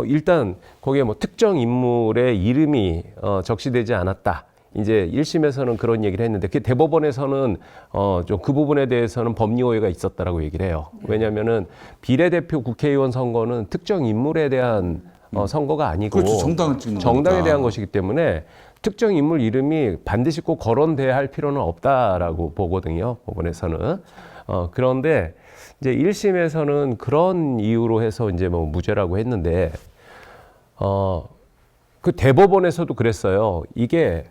일단 거기에 뭐 특정 인물의 이름이 적시되지 않았다. 이제 1심에서는 그런 얘기를 했는데 그 대법원에서는 좀 그 부분에 대해서는 법리 오해가 있었다라고 얘기를 해요. 왜냐하면은 비례대표 국회의원 선거는 특정 인물에 대한 선거가 아니고 그렇죠. 정당을 찍는 정당에 거니까. 대한 것이기 때문에 특정 인물 이름이 반드시 꼭 거론돼야 할 필요는 없다라고 보거든요. 법원에서는. 그런데 이제 1심에서는 그런 이유로 해서 이제 뭐 무죄라고 했는데 그 대법원에서도 그랬어요. 이게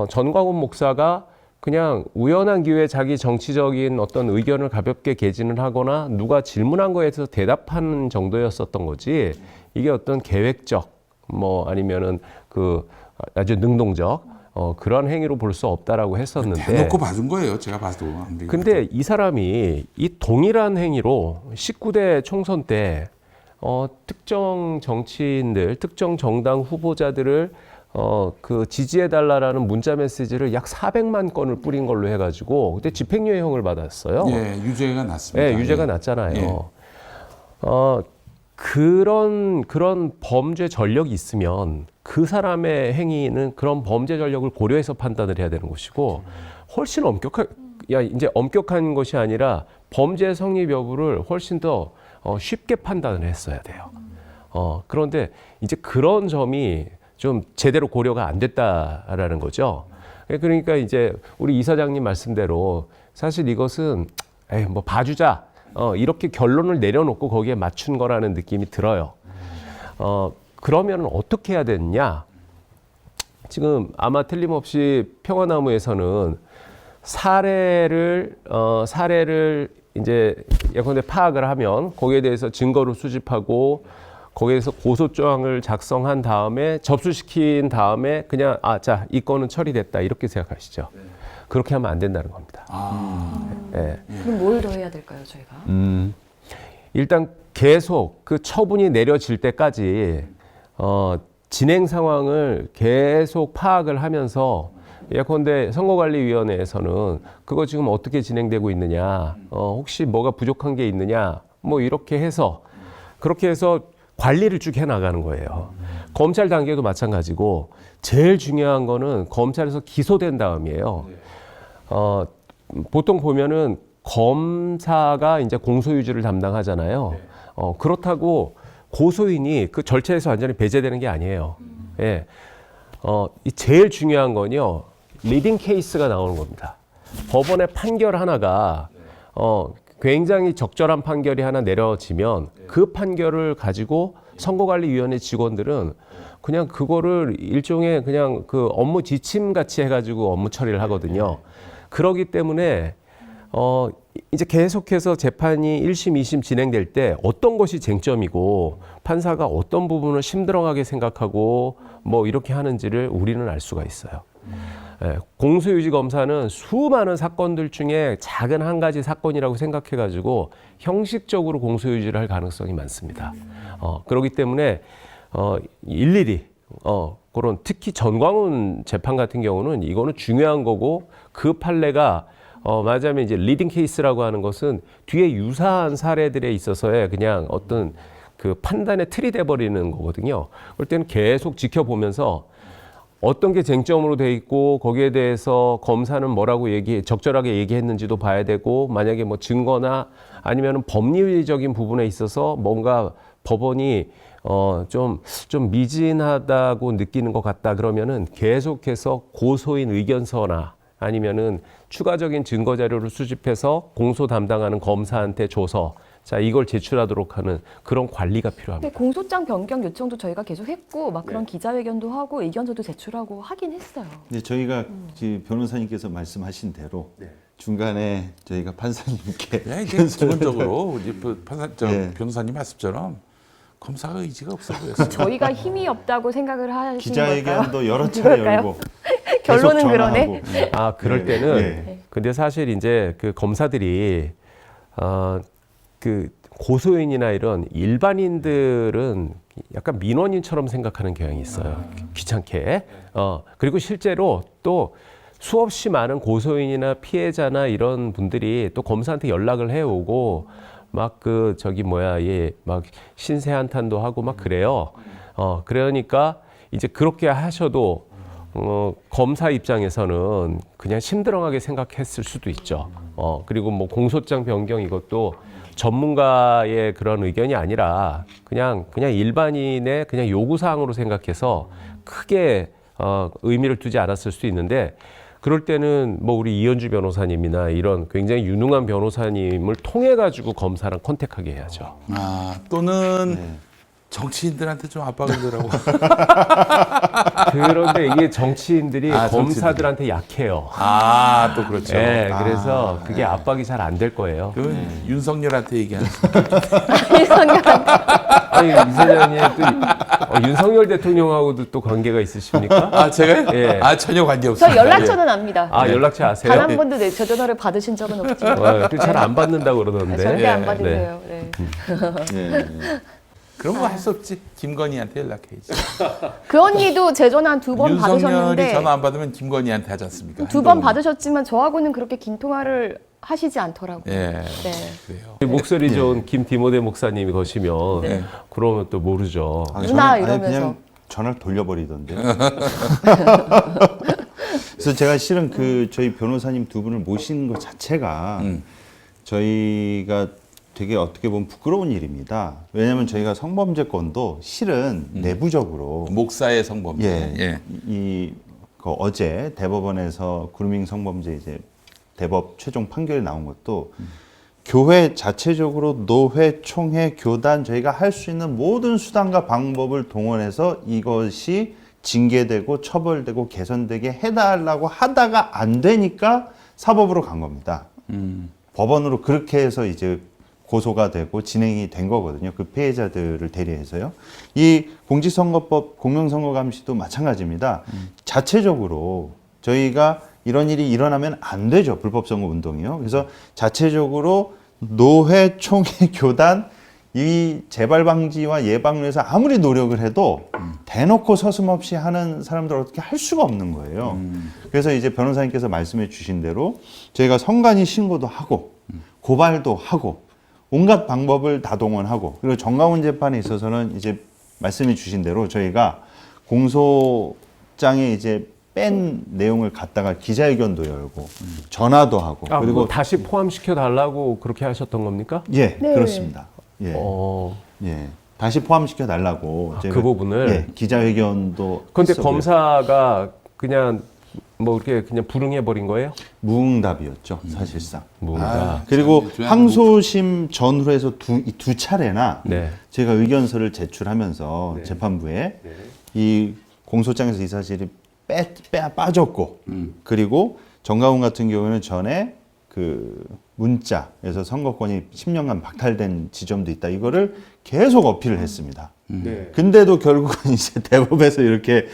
전광훈 목사가 그냥 우연한 기회에 자기 정치적인 어떤 의견을 가볍게 개진을 하거나 누가 질문한 거에 대해서 대답하는 정도였었던 거지, 이게 어떤 계획적 뭐 아니면은 그 아주 능동적 그런 행위로 볼 수 없다라고 했었는데, 대놓고 받은 거예요. 제가 봐도. 근데 이 사람이 이 동일한 행위로 19대 총선 때 특정 정치인들, 특정 정당 후보자들을 그 지지해달라라는 문자 메시지를 약 400만 건을 뿌린 걸로 해가지고 그때 집행유예형을 받았어요. 예, 유죄가 났습니다. 네, 유죄가 예. 났잖아요. 예. 그런 범죄 전력이 있으면 그 사람의 행위는 그런 범죄 전력을 고려해서 판단을 해야 되는 것이고, 훨씬 이제 엄격한 것이 아니라 범죄 성립 여부를 훨씬 더 쉽게 판단을 했어야 돼요. 그런데 이제 그런 점이 좀 제대로 고려가 안 됐다라는 거죠. 그러니까 이제 우리 이사장님 말씀대로 사실 이것은 뭐 봐주자, 이렇게 결론을 내려놓고 거기에 맞춘 거라는 느낌이 들어요. 그러면 어떻게 해야 되느냐? 지금 아마 틀림없이 평화나무에서는 사례를 이제 예컨대 파악을 하면 거기에 대해서 증거를 수집하고 거기에서 고소장을 작성한 다음에 접수시킨 다음에 그냥 자, 이 건은 처리됐다 이렇게 생각하시죠. 그렇게 하면 안 된다는 겁니다. 네. 그럼 뭘 더 해야 될까요, 저희가? 일단 계속 그 처분이 내려질 때까지 진행 상황을 계속 파악을 하면서, 예컨대 선거관리위원회에서는 그거 지금 어떻게 진행되고 있느냐, 혹시 뭐가 부족한 게 있느냐, 뭐 이렇게 해서 그렇게 해서 관리를 쭉 해나가는 거예요. 검찰 단계도 마찬가지고, 제일 중요한 거는 검찰에서 기소된 다음이에요. 보통 보면은 검사가 이제 공소유지를 담당하잖아요. 그렇다고 고소인이 그 절차에서 완전히 배제되는 게 아니에요. 예. 이 제일 중요한 건요, 리딩 케이스가 나오는 겁니다. 법원의 판결 하나가 굉장히 적절한 판결이 하나 내려지면 그 판결을 가지고 선거관리위원회 직원들은 그냥 그거를 일종의 그냥 그 업무 지침 같이 해가지고 업무 처리를 하거든요. 그러기 때문에 이제 계속해서 재판이 1심, 2심 진행될 때 어떤 것이 쟁점이고 판사가 어떤 부분을 심드렁하게 생각하고 뭐 이렇게 하는지를 우리는 알 수가 있어요. 예, 공소유지 검사는 수많은 사건들 중에 작은 한 가지 사건이라고 생각해가지고 형식적으로 공소유지를 할 가능성이 많습니다. 그렇기 때문에 일일이 그런 특히 전광훈 재판 같은 경우는 이거는 중요한 거고, 그 판례가 말하자면 이제 리딩 케이스라고 하는 것은 뒤에 유사한 사례들에 있어서의 그냥 어떤 그 판단의 틀이 돼버리는 거거든요. 그럴 때는 계속 지켜보면서 어떤 게 쟁점으로 돼 있고 거기에 대해서 검사는 뭐라고 적절하게 얘기했는지도 봐야 되고, 만약에 뭐 증거나 아니면 법리적인 부분에 있어서 뭔가 법원이 좀 미진하다고 느끼는 것 같다 그러면은 계속해서 고소인 의견서나 아니면은 추가적인 증거 자료를 수집해서 공소 담당하는 검사한테 줘서 자, 이걸 제출하도록 하는 그런 관리가 필요합니다. 근데 공소장 변경 요청도 저희가 계속 했고, 막 그런 기자회견도 하고 의견서도 제출하고 하긴 했어요. 네, 저희가 변호사님께서 말씀하신 대로 중간에 저희가 판사님께 야, 이제 기본적으로 이제 네. 변호사님 말씀처럼 검사가 의지가 없어 보였어요. 저희가 힘이 없다고 생각을 하시는 걸까요? 기자회견도 여러 차례 그럴까요? 열고 결론은 계속 그러네. 전화하고. 그럴 네, 때는 네. 근데 사실 이제 그 검사들이 그 고소인이나 이런 일반인들은 약간 민원인처럼 생각하는 경향이 있어요. 귀찮게. 그리고 실제로 또 수없이 많은 고소인이나 피해자나 이런 분들이 또 검사한테 연락을 해오고 막 막 신세 한탄도 하고 막 그래요. 그러니까 이제 그렇게 하셔도 검사 입장에서는 그냥 심드렁하게 생각했을 수도 있죠. 그리고 뭐 공소장 변경 이것도 전문가의 그런 의견이 아니라 그냥 일반인의 그냥 요구사항으로 생각해서 크게 의미를 두지 않았을 수 있는데, 그럴 때는 뭐 우리 이현주 변호사님이나 이런 굉장히 유능한 변호사님을 통해 가지고 검사랑 컨택하게 해야죠. 또는 정치인들한테 좀 압박을 들라고. 그런데 이게 정치인들이 아, 검사들한테 약해요. 아, 또 그렇죠. 네, 그래서 그게 압박이 잘 안 될 거예요. 그건 윤석열한테 얘기하는. 아니, 이사장님 또 윤석열 대통령하고도 또 관계가 있으십니까? 아, 제가요? 예. 아, 전혀 관계 없어요. 저 연락처는 압니다. 아, 연락처 아세요? 단 한 번도 제 전화를 받으신 적은 없지만 잘 안 받는다고 그러던데. 절대 안 예. 받으세요. 네. 예. 그런 거 할 수 없지. 김건희한테 연락해야지. 그 언니도 제 전화 한 2번 윤석열이 받으셨는데 전화 안 받으면 김건희한테 하지 않습니까? 2번 행동은. 받으셨지만 저하고는 그렇게 긴 통화를 하시지 않더라고요. 예. 네. 그래요. 목소리 좋은 김디모데 목사님이 거시면 네. 그러면 또 모르죠. 아, 누나 저는 아예 이러면서. 그냥 전화를 돌려버리던데요. 그래서 제가 실은 그 저희 변호사님 두 분을 모시는 것 자체가 저희가 되게 어떻게 보면 부끄러운 일입니다. 왜냐하면 저희가 성범죄건도 실은 내부적으로 목사의 성범죄. 예, 그 어제 대법원에서 그루밍 성범죄 이제 대법 최종 판결이 나온 것도 교회 자체적으로 노회, 총회, 교단 저희가 할 수 있는 모든 수단과 방법을 동원해서 이것이 징계되고 처벌되고 개선되게 해달라고 하다가 안 되니까 사법으로 간 겁니다. 법원으로 그렇게 해서 이제 고소가 되고 진행이 된 거거든요. 그 피해자들을 대리해서요. 이 공직선거법 공명선거감시도 마찬가지입니다. 자체적으로 저희가 이런 일이 일어나면 안 되죠. 불법선거 운동이요. 그래서 자체적으로 노회, 총회, 교단 이 재발 방지와 예방을 위해서 아무리 노력을 해도 대놓고 서슴없이 하는 사람들 어떻게 할 수가 없는 거예요. 그래서 이제 변호사님께서 말씀해 주신 대로 저희가 선관위 신고도 하고 고발도 하고 온갖 방법을 다 동원하고 그리고 정가훈 재판에 있어서는 이제 말씀해 주신 대로 저희가 공소장에 이제 뺀 내용을 갖다가 기자회견도 열고 전화도 하고 아, 그리고 그리고 다시 포함시켜 달라고 그렇게 하셨던 겁니까? 예 네. 그렇습니다. 예. 어. 예. 다시 포함시켜 달라고 그 부분을? 예, 기자회견도 근데 했었고요. 검사가 그냥 뭐 이렇게 그냥 불응해 버린 거예요? 무응답이었죠 사실상. 뭔가. 아, 그리고 참, 중요한 항소심 전후로 해서 두 차례나 네. 제가 의견서를 제출하면서 네. 재판부에 이 공소장에서 이 사실이 빠졌고 그리고 정가훈 같은 경우는 전에 그 문자에서 선거권이 10년간 박탈된 지점도 있다. 이거를 계속 어필을 했습니다. 네. 근데도 결국은 이제 대법에서 이렇게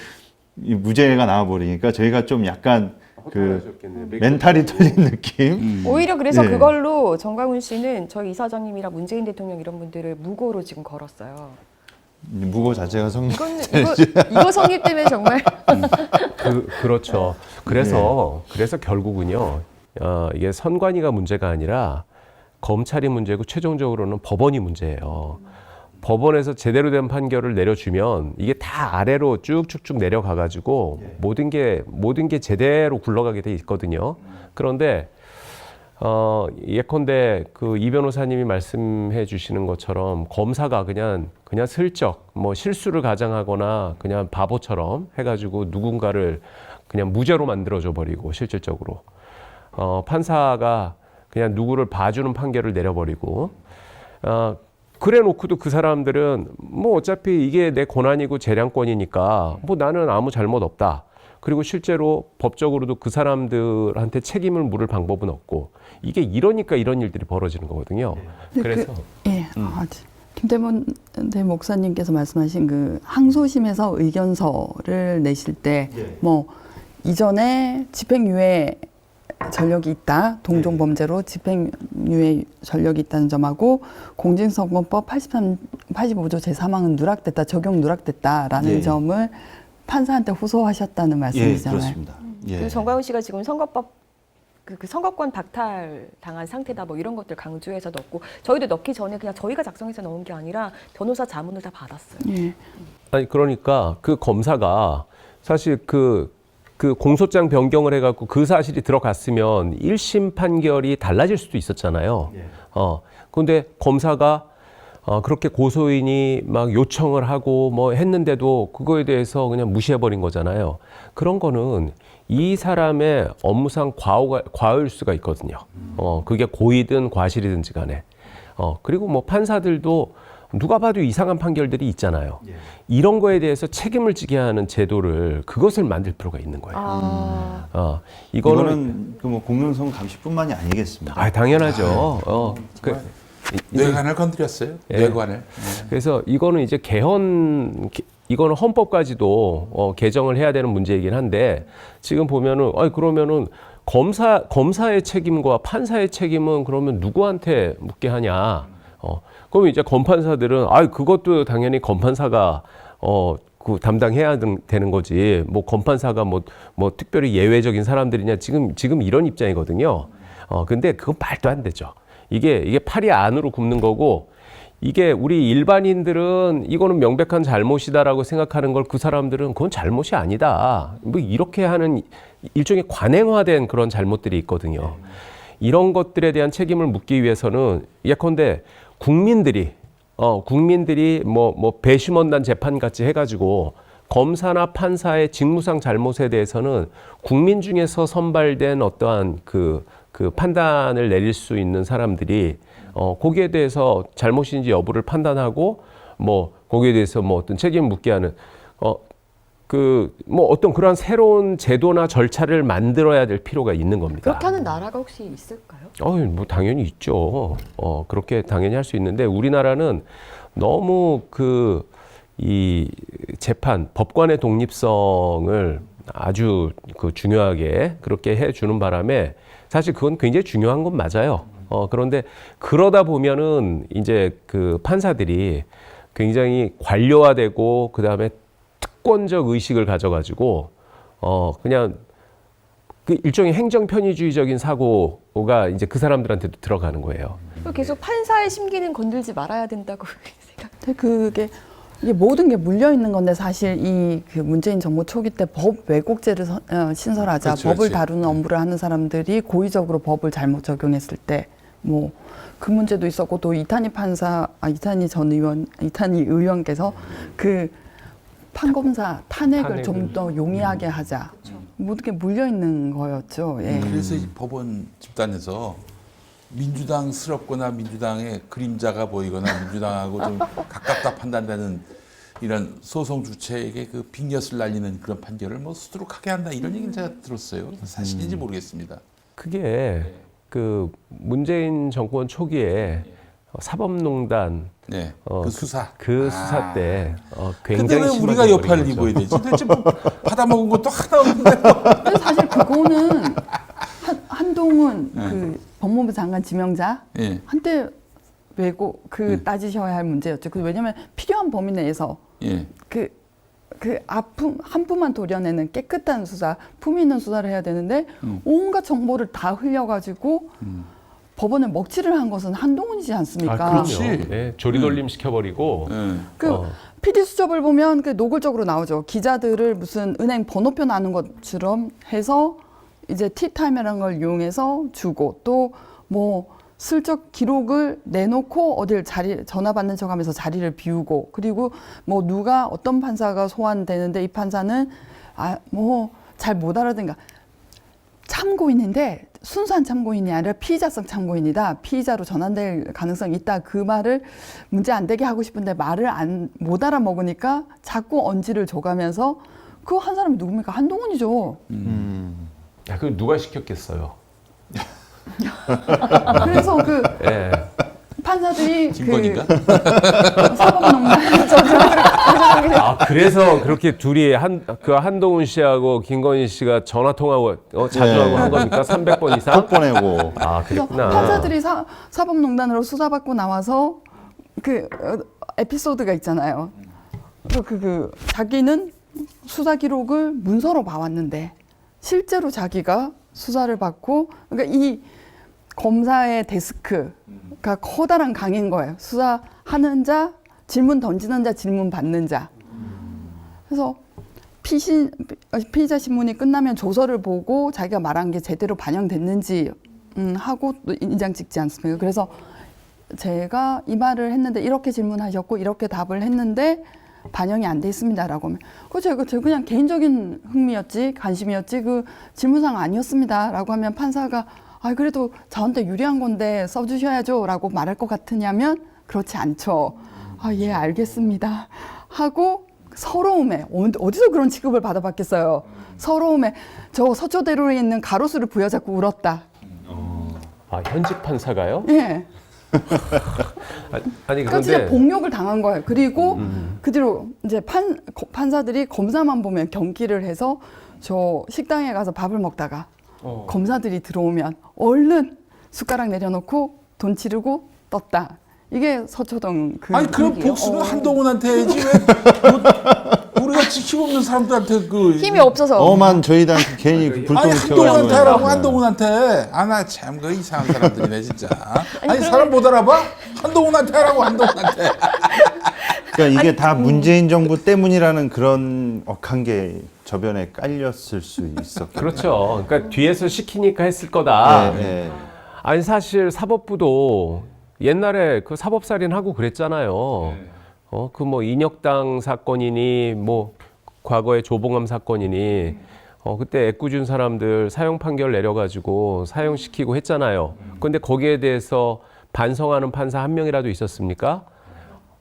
이 무죄가 나와버리니까 저희가 좀 약간 그 멘탈이 털린 느낌. 오히려 그래서 예. 그걸로 정광훈 씨는 저희 이사장님이랑 문재인 대통령 이런 분들을 무고로 지금 걸었어요. 무고 자체가 성립. 이거 성립 때문에 정말 그렇죠. 그래서 결국은요. 이게 선관위가 문제가 아니라 검찰이 문제고 최종적으로는 법원이 문제예요. 법원에서 제대로 된 판결을 내려주면 이게 다 아래로 쭉쭉쭉 내려가가지고 모든 게 제대로 굴러가게 돼 있거든요. 그런데 예컨대 그 이 변호사님이 말씀해 주시는 것처럼 검사가 그냥 슬쩍 뭐 실수를 가장하거나 그냥 바보처럼 해가지고 누군가를 그냥 무죄로 만들어줘 버리고 실질적으로 판사가 그냥 누구를 봐주는 판결을 내려버리고 그래 놓고도 그 사람들은 뭐 어차피 이게 내 권한이고 재량권이니까 뭐 나는 아무 잘못 없다. 그리고 실제로 법적으로도 그 사람들한테 책임을 물을 방법은 없고 이게 이러니까 이런 일들이 벌어지는 거거든요. 그래서 김태문 목사님께서 말씀하신 그 항소심에서 의견서를 내실 때 뭐 이전에 집행유예 전력이 있다. 동종범죄로 집행유예 전력이 있다는 점하고 공직선거법 85조 제3항은 누락됐다. 적용 누락됐다라는 점을 판사한테 호소하셨다는 말씀이잖아요. 그렇습니다. 그리고 정광훈 씨가 지금 선거법 그 선거권 박탈 당한 상태다 뭐 이런 것들 강조해서 넣고 저희도 넣기 전에 그냥 저희가 작성해서 넣은 게 아니라 변호사 자문을 다 받았어요. 아니 그러니까 그 검사가 사실 그 공소장 변경을 해갖고 그 사실이 들어갔으면 1심 판결이 달라질 수도 있었잖아요. 근데 검사가 그렇게 고소인이 막 요청을 하고 뭐 했는데도 그거에 대해서 그냥 무시해버린 거잖아요. 그런 거는 이 사람의 업무상 과오일 수가 있거든요. 그게 고의든 과실이든지 간에. 그리고 뭐 판사들도 누가 봐도 이상한 판결들이 있잖아요. 이런 거에 대해서 책임을 지게 하는 제도를 그것을 만들 필요가 있는 거예요. 이거는 그 뭐 공영성 감시뿐만이 아니겠습니다. 당연하죠. 뇌관을 건드렸어요. 예. 뇌관을. 그래서 이거는 이제 이거는 헌법까지도 개정을 해야 되는 문제이긴 한데 지금 보면은 그러면은 검사의 책임과 판사의 책임은 그러면 누구한테 묻게 하냐? 그러면 이제 검판사들은 그것도 당연히 검판사가 그 담당해야 되는 거지. 뭐 검판사가 뭐 특별히 예외적인 사람들이냐 지금 이런 입장이거든요. 근데 그건 말도 안 되죠. 이게 팔이 안으로 굽는 거고 이게 우리 일반인들은 이거는 명백한 잘못이다라고 생각하는 걸 그 사람들은 그건 잘못이 아니다. 뭐 이렇게 하는 일종의 관행화된 그런 잘못들이 있거든요. 이런 것들에 대한 책임을 묻기 위해서는 예컨대 국민들이 뭐 배심원단 재판 같이 해가지고 검사나 판사의 직무상 잘못에 대해서는 국민 중에서 선발된 어떠한 그 판단을 내릴 수 있는 사람들이 거기에 대해서 잘못인지 여부를 판단하고 뭐 거기에 대해서 뭐 어떤 책임을 묻게 하는 뭐 어떤 그러한 새로운 제도나 절차를 만들어야 될 필요가 있는 겁니다. 그렇게 하는 나라가 혹시 있을까요? 뭐 당연히 있죠. 그렇게 당연히 할 수 있는데 우리나라는 너무 이 재판, 법관의 독립성을 아주 중요하게 그렇게 해주는 바람에 사실 그건 굉장히 중요한 건 맞아요. 그런데 그러다 보면은 이제 그 판사들이 굉장히 관료화되고 그 다음에 특권적 의식을 가져가지고 그냥 그 일종의 행정 편의주의적인 사고가 이제 그 사람들한테도 들어가는 거예요. 계속 판사의 심기는 건들지 말아야 된다고 생각. 근데 이게 모든 게 물려 있는 건데 사실 그 문재인 정부 초기 때 법 왜곡죄를 신설하자 그렇죠, 법을 그렇지. 다루는 업무를 하는 사람들이 고의적으로 법을 잘못 적용했을 때 뭐 그 문제도 있었고 또 이탄희 의원께서 그 판검사 탄핵을 좀 더 용이하게 하자 모든 게 물려 있는 거였죠. 예. 그래서 이 법원 집단에서 민주당스럽거나 민주당의 그림자가 보이거나 민주당하고 좀 가깝다 판단되는 이런 소송 주체에게 그 빅엿을 날리는 그런 판결을 뭐 수두룩하게 한다 이런 얘기는 제가 들었어요. 사실인지 모르겠습니다. 그게 그 문재인 정권 초기에 사법농단 네, 수사. 수사 때 근데 굉장히 왜 우리가 심하게 여파를 벌인 거죠. 입어야 되지? 도대체 뭐 받아먹은 것도 하나 없는데. 근데 사실 그거는 한동훈 그 법무부 장관 지명자 예. 한때 따지셔야 할 문제였죠. 왜냐하면 필요한 범위 내에서 예. 한 푼만 도려내는 깨끗한 수사, 품위 있는 수사를 해야 되는데 온갖 정보를 다 흘려가지고 법원에 먹칠을 한 것은 한동훈이지 않습니까? 그렇지. 네, 조리돌림 시켜버리고 PD 수첩을 보면 노골적으로 나오죠. 기자들을 무슨 은행 번호표 나눈 것처럼 해서 이제 티타임이라는 걸 이용해서 주고 또 뭐 슬쩍 기록을 내놓고 어딜 전화 받는 척하면서 자리를 비우고 그리고 뭐 누가 어떤 판사가 소환되는데 이 판사는 잘 못 알아듣는가 참고인인데 순수한 참고인이 아니라 피의자성 참고인이다. 피의자로 전환될 가능성이 있다. 그 말을 문제 안 되게 하고 싶은데 말을 못 알아먹으니까 자꾸 언지를 줘가면서 그 한 사람이 누굽니까? 한동훈이죠. 그걸 누가 시켰겠어요? 그래서 예. 판사들이 김건희인가? 사법농단 그래서 그렇게 둘이 한동훈 씨하고 김건희 씨가 전화 통화하고 자주 하고 한 겁니까? 300번 이상? 톡 보내고. 그래서 그랬구나. 판사들이 사법농단으로 수사받고 나와서 에피소드가 있잖아요. 자기는 수사 기록을 문서로 봐왔는데 실제로 자기가 수사를 받고 그러니까 이 검사의 데스크가 커다란 강인 거예요. 수사하는 자, 질문 던지는 자, 질문 받는 자. 그래서 피의자 신문이 끝나면 조서를 보고 자기가 말한 게 제대로 반영됐는지 하고 또 인장 찍지 않습니까? 그래서 제가 이 말을 했는데 이렇게 질문하셨고 이렇게 답을 했는데 반영이 안 돼 있습니다라고 하면 제가 그냥 개인적인 흥미였지 관심이었지 그 질문사항 아니었습니다라고 하면 판사가 그래도 저한테 유리한 건데 써주셔야죠라고 말할 것 같으냐면 그렇지 않죠. 아, 예, 알겠습니다. 하고 서러움에 어디서 그런 취급을 받아봤겠어요. 서러움에 저 서초대로에 있는 가로수를 부여잡고 울었다. 아, 현직 판사가요? 예. 아니 그러니까 진짜 그런데 폭력을 당한 거예요. 그리고 그 뒤로 이제 판사들이 검사만 보면 경기를 해서 저 식당에 가서 밥을 먹다가 검사들이 들어오면 얼른 숟가락 내려놓고 돈 치르고 떴다. 이게 서초동 그 아니 그럼 분위기예요. 복수는 한동훈한테 해야지 왜 우리가 지키고 없는 사람들한테 그 힘이 없어서 엄한 저희들한테 괜히 불똥을 아니 켜가지고 한동훈한테 하라고 네. 한동훈한테 아나 참 그 이상한 사람들이네 진짜. 아니 사람 못 알아봐? 한동훈한테 하라고 한동훈한테. 그러니까 이게 다 문재인 정부 때문이라는 그런 억한 게 저변에 깔렸을 수 있었거든요. 그렇죠. 그러니까 뒤에서 시키니까 했을 거다. 네, 네. 아니 사실 사법부도 옛날에 그 사법살인 하고 그랬잖아요. 그 뭐 인혁당 사건이니 뭐 과거에 조봉암 사건이니 그때 애꿎은 사람들 사형 판결 내려가지고 사형시키고 했잖아요. 그런데 거기에 대해서 반성하는 판사 한 명이라도 있었습니까?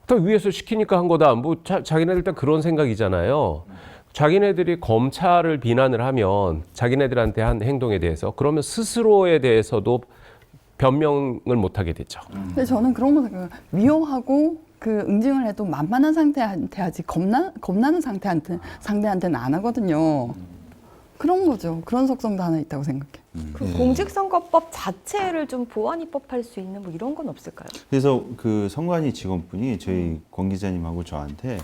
더 위에서 시키니까 한 거다. 뭐 자기네들 다 그런 생각이잖아요. 자기네들이 검찰을 비난을 하면 자기네들한테 한 행동에 대해서 그러면 스스로에 대해서도 변명을 못 하게 되죠. 근데 저는 그런 거 생각해요. 미워하고 그 응징을 해도 만만한 상태한테 하지 겁나는 상대한테는 안 하거든요. 그런 거죠. 그런 속성도 하나 있다고 생각해. 그 공직선거법 자체를 좀 보완 입법할 수 있는 뭐 이런 건 없을까요? 그래서 그 선관위 직원분이 저희 권 기자님하고 저한테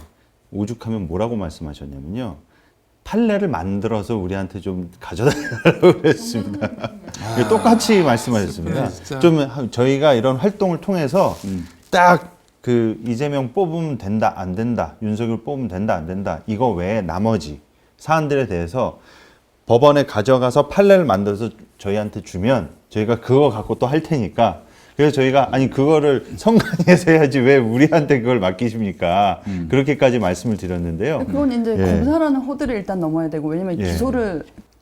오죽하면 뭐라고 말씀하셨냐면요. 판례를 만들어서 우리한테 좀 가져다달라고 그랬습니다. 똑같이 말씀하셨습니다. 그래, 진짜. 좀 저희가 이런 활동을 통해서 딱 그 이재명 뽑으면 된다 안 된다, 윤석열 뽑으면 된다 안 된다, 이거 외에 나머지 사안들에 대해서 법원에 가져가서 판례를 만들어서 저희한테 주면 저희가 그거 갖고 또 할 테니까, 그래서 저희가 아니 그거를 선관위에서 해야지 왜 우리한테 그걸 맡기십니까? 그렇게까지 말씀을 드렸는데요. 그건 이제 예. 검사라는 허들을 일단 넘어야 되고, 왜냐면 예.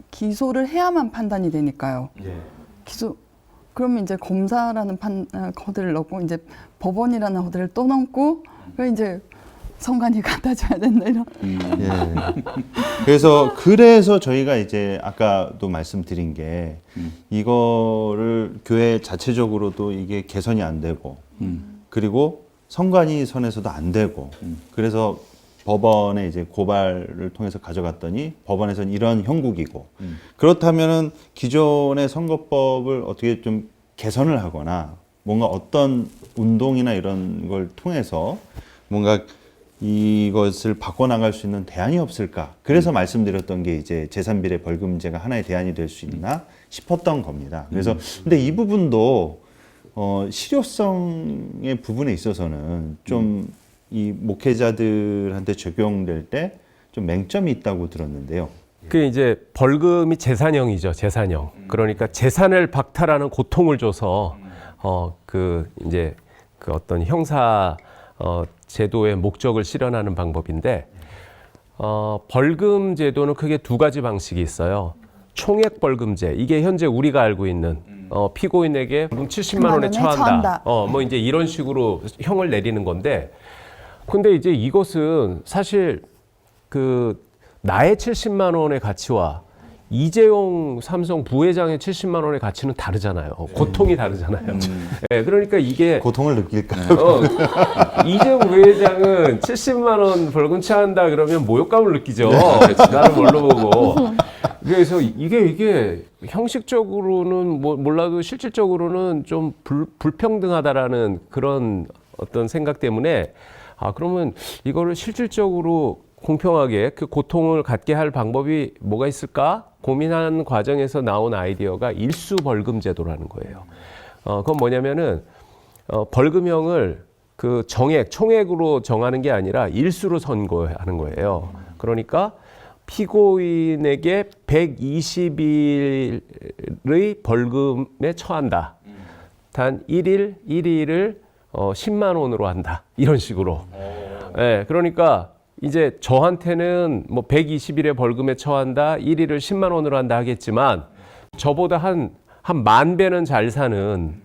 기소를 해야만 판단이 되니까요. 그러면 이제 검사라는 허들을 넘고 이제 법원이라는 허들을 또 넘고, 그 이제 선관위 갖다 줘야 된다 이런. 예. 그래서 저희가 이제 아까도 말씀드린 게 이거를 교회 자체적으로도 이게 개선이 안 되고 그리고 선관위 선에서도 안 되고 그래서 법원에 이제 고발을 통해서 가져갔더니 법원에서는 이런 형국이고 그렇다면은 기존의 선거법을 어떻게 좀 개선을 하거나 뭔가 어떤 운동이나 이런 걸 통해서 뭔가 이것을 바꿔나갈 수 있는 대안이 없을까? 그래서 말씀드렸던 게 이제 재산비례 벌금제가 하나의 대안이 될 수 있나 싶었던 겁니다. 그래서 근데 이 부분도 실효성의 부분에 있어서는 좀 이 목회자들한테 적용될 때 좀 맹점이 있다고 들었는데요. 그 이제 벌금이 재산형이죠, 재산형. 그러니까 재산을 박탈하는 고통을 줘서 그 이제 그 어떤 형사 제도의 목적을 실현하는 방법인데 벌금 제도는 크게 두 가지 방식이 있어요. 총액 벌금제, 이게 현재 우리가 알고 있는 피고인에게 70만 원에 처한다. 뭐 이제 이런 식으로 형을 내리는 건데, 근데 이제 이것은 사실 그 나의 70만 원의 가치와 이재용 삼성 부회장의 70만 원의 가치는 다르잖아요. 고통이 다르잖아요. 네, 그러니까 이게 고통을 느낄까? 이재용 부회장은 70만 원 벌금 처한다 그러면 모욕감을 느끼죠. 나를 뭘로 보고. 그래서 이게 형식적으로는 몰라도 실질적으로는 좀 불평등하다라는 그런 어떤 생각 때문에 그러면 이거를 실질적으로 공평하게 그 고통을 갖게 할 방법이 뭐가 있을까 고민하는 과정에서 나온 아이디어가 일수 벌금 제도라는 거예요. 그건 뭐냐면은 벌금형을 그 총액으로 정하는 게 아니라 일수로 선고하는 거예요. 그러니까 피고인에게 120일의 벌금에 처한다. 단 1일을 10만 원으로 한다. 이런 식으로. 네, 그러니까 이제 저한테는 뭐 120일의 벌금에 처한다, 1일을 10만 원으로 한다 하겠지만 저보다 한 10,000배는 잘 사는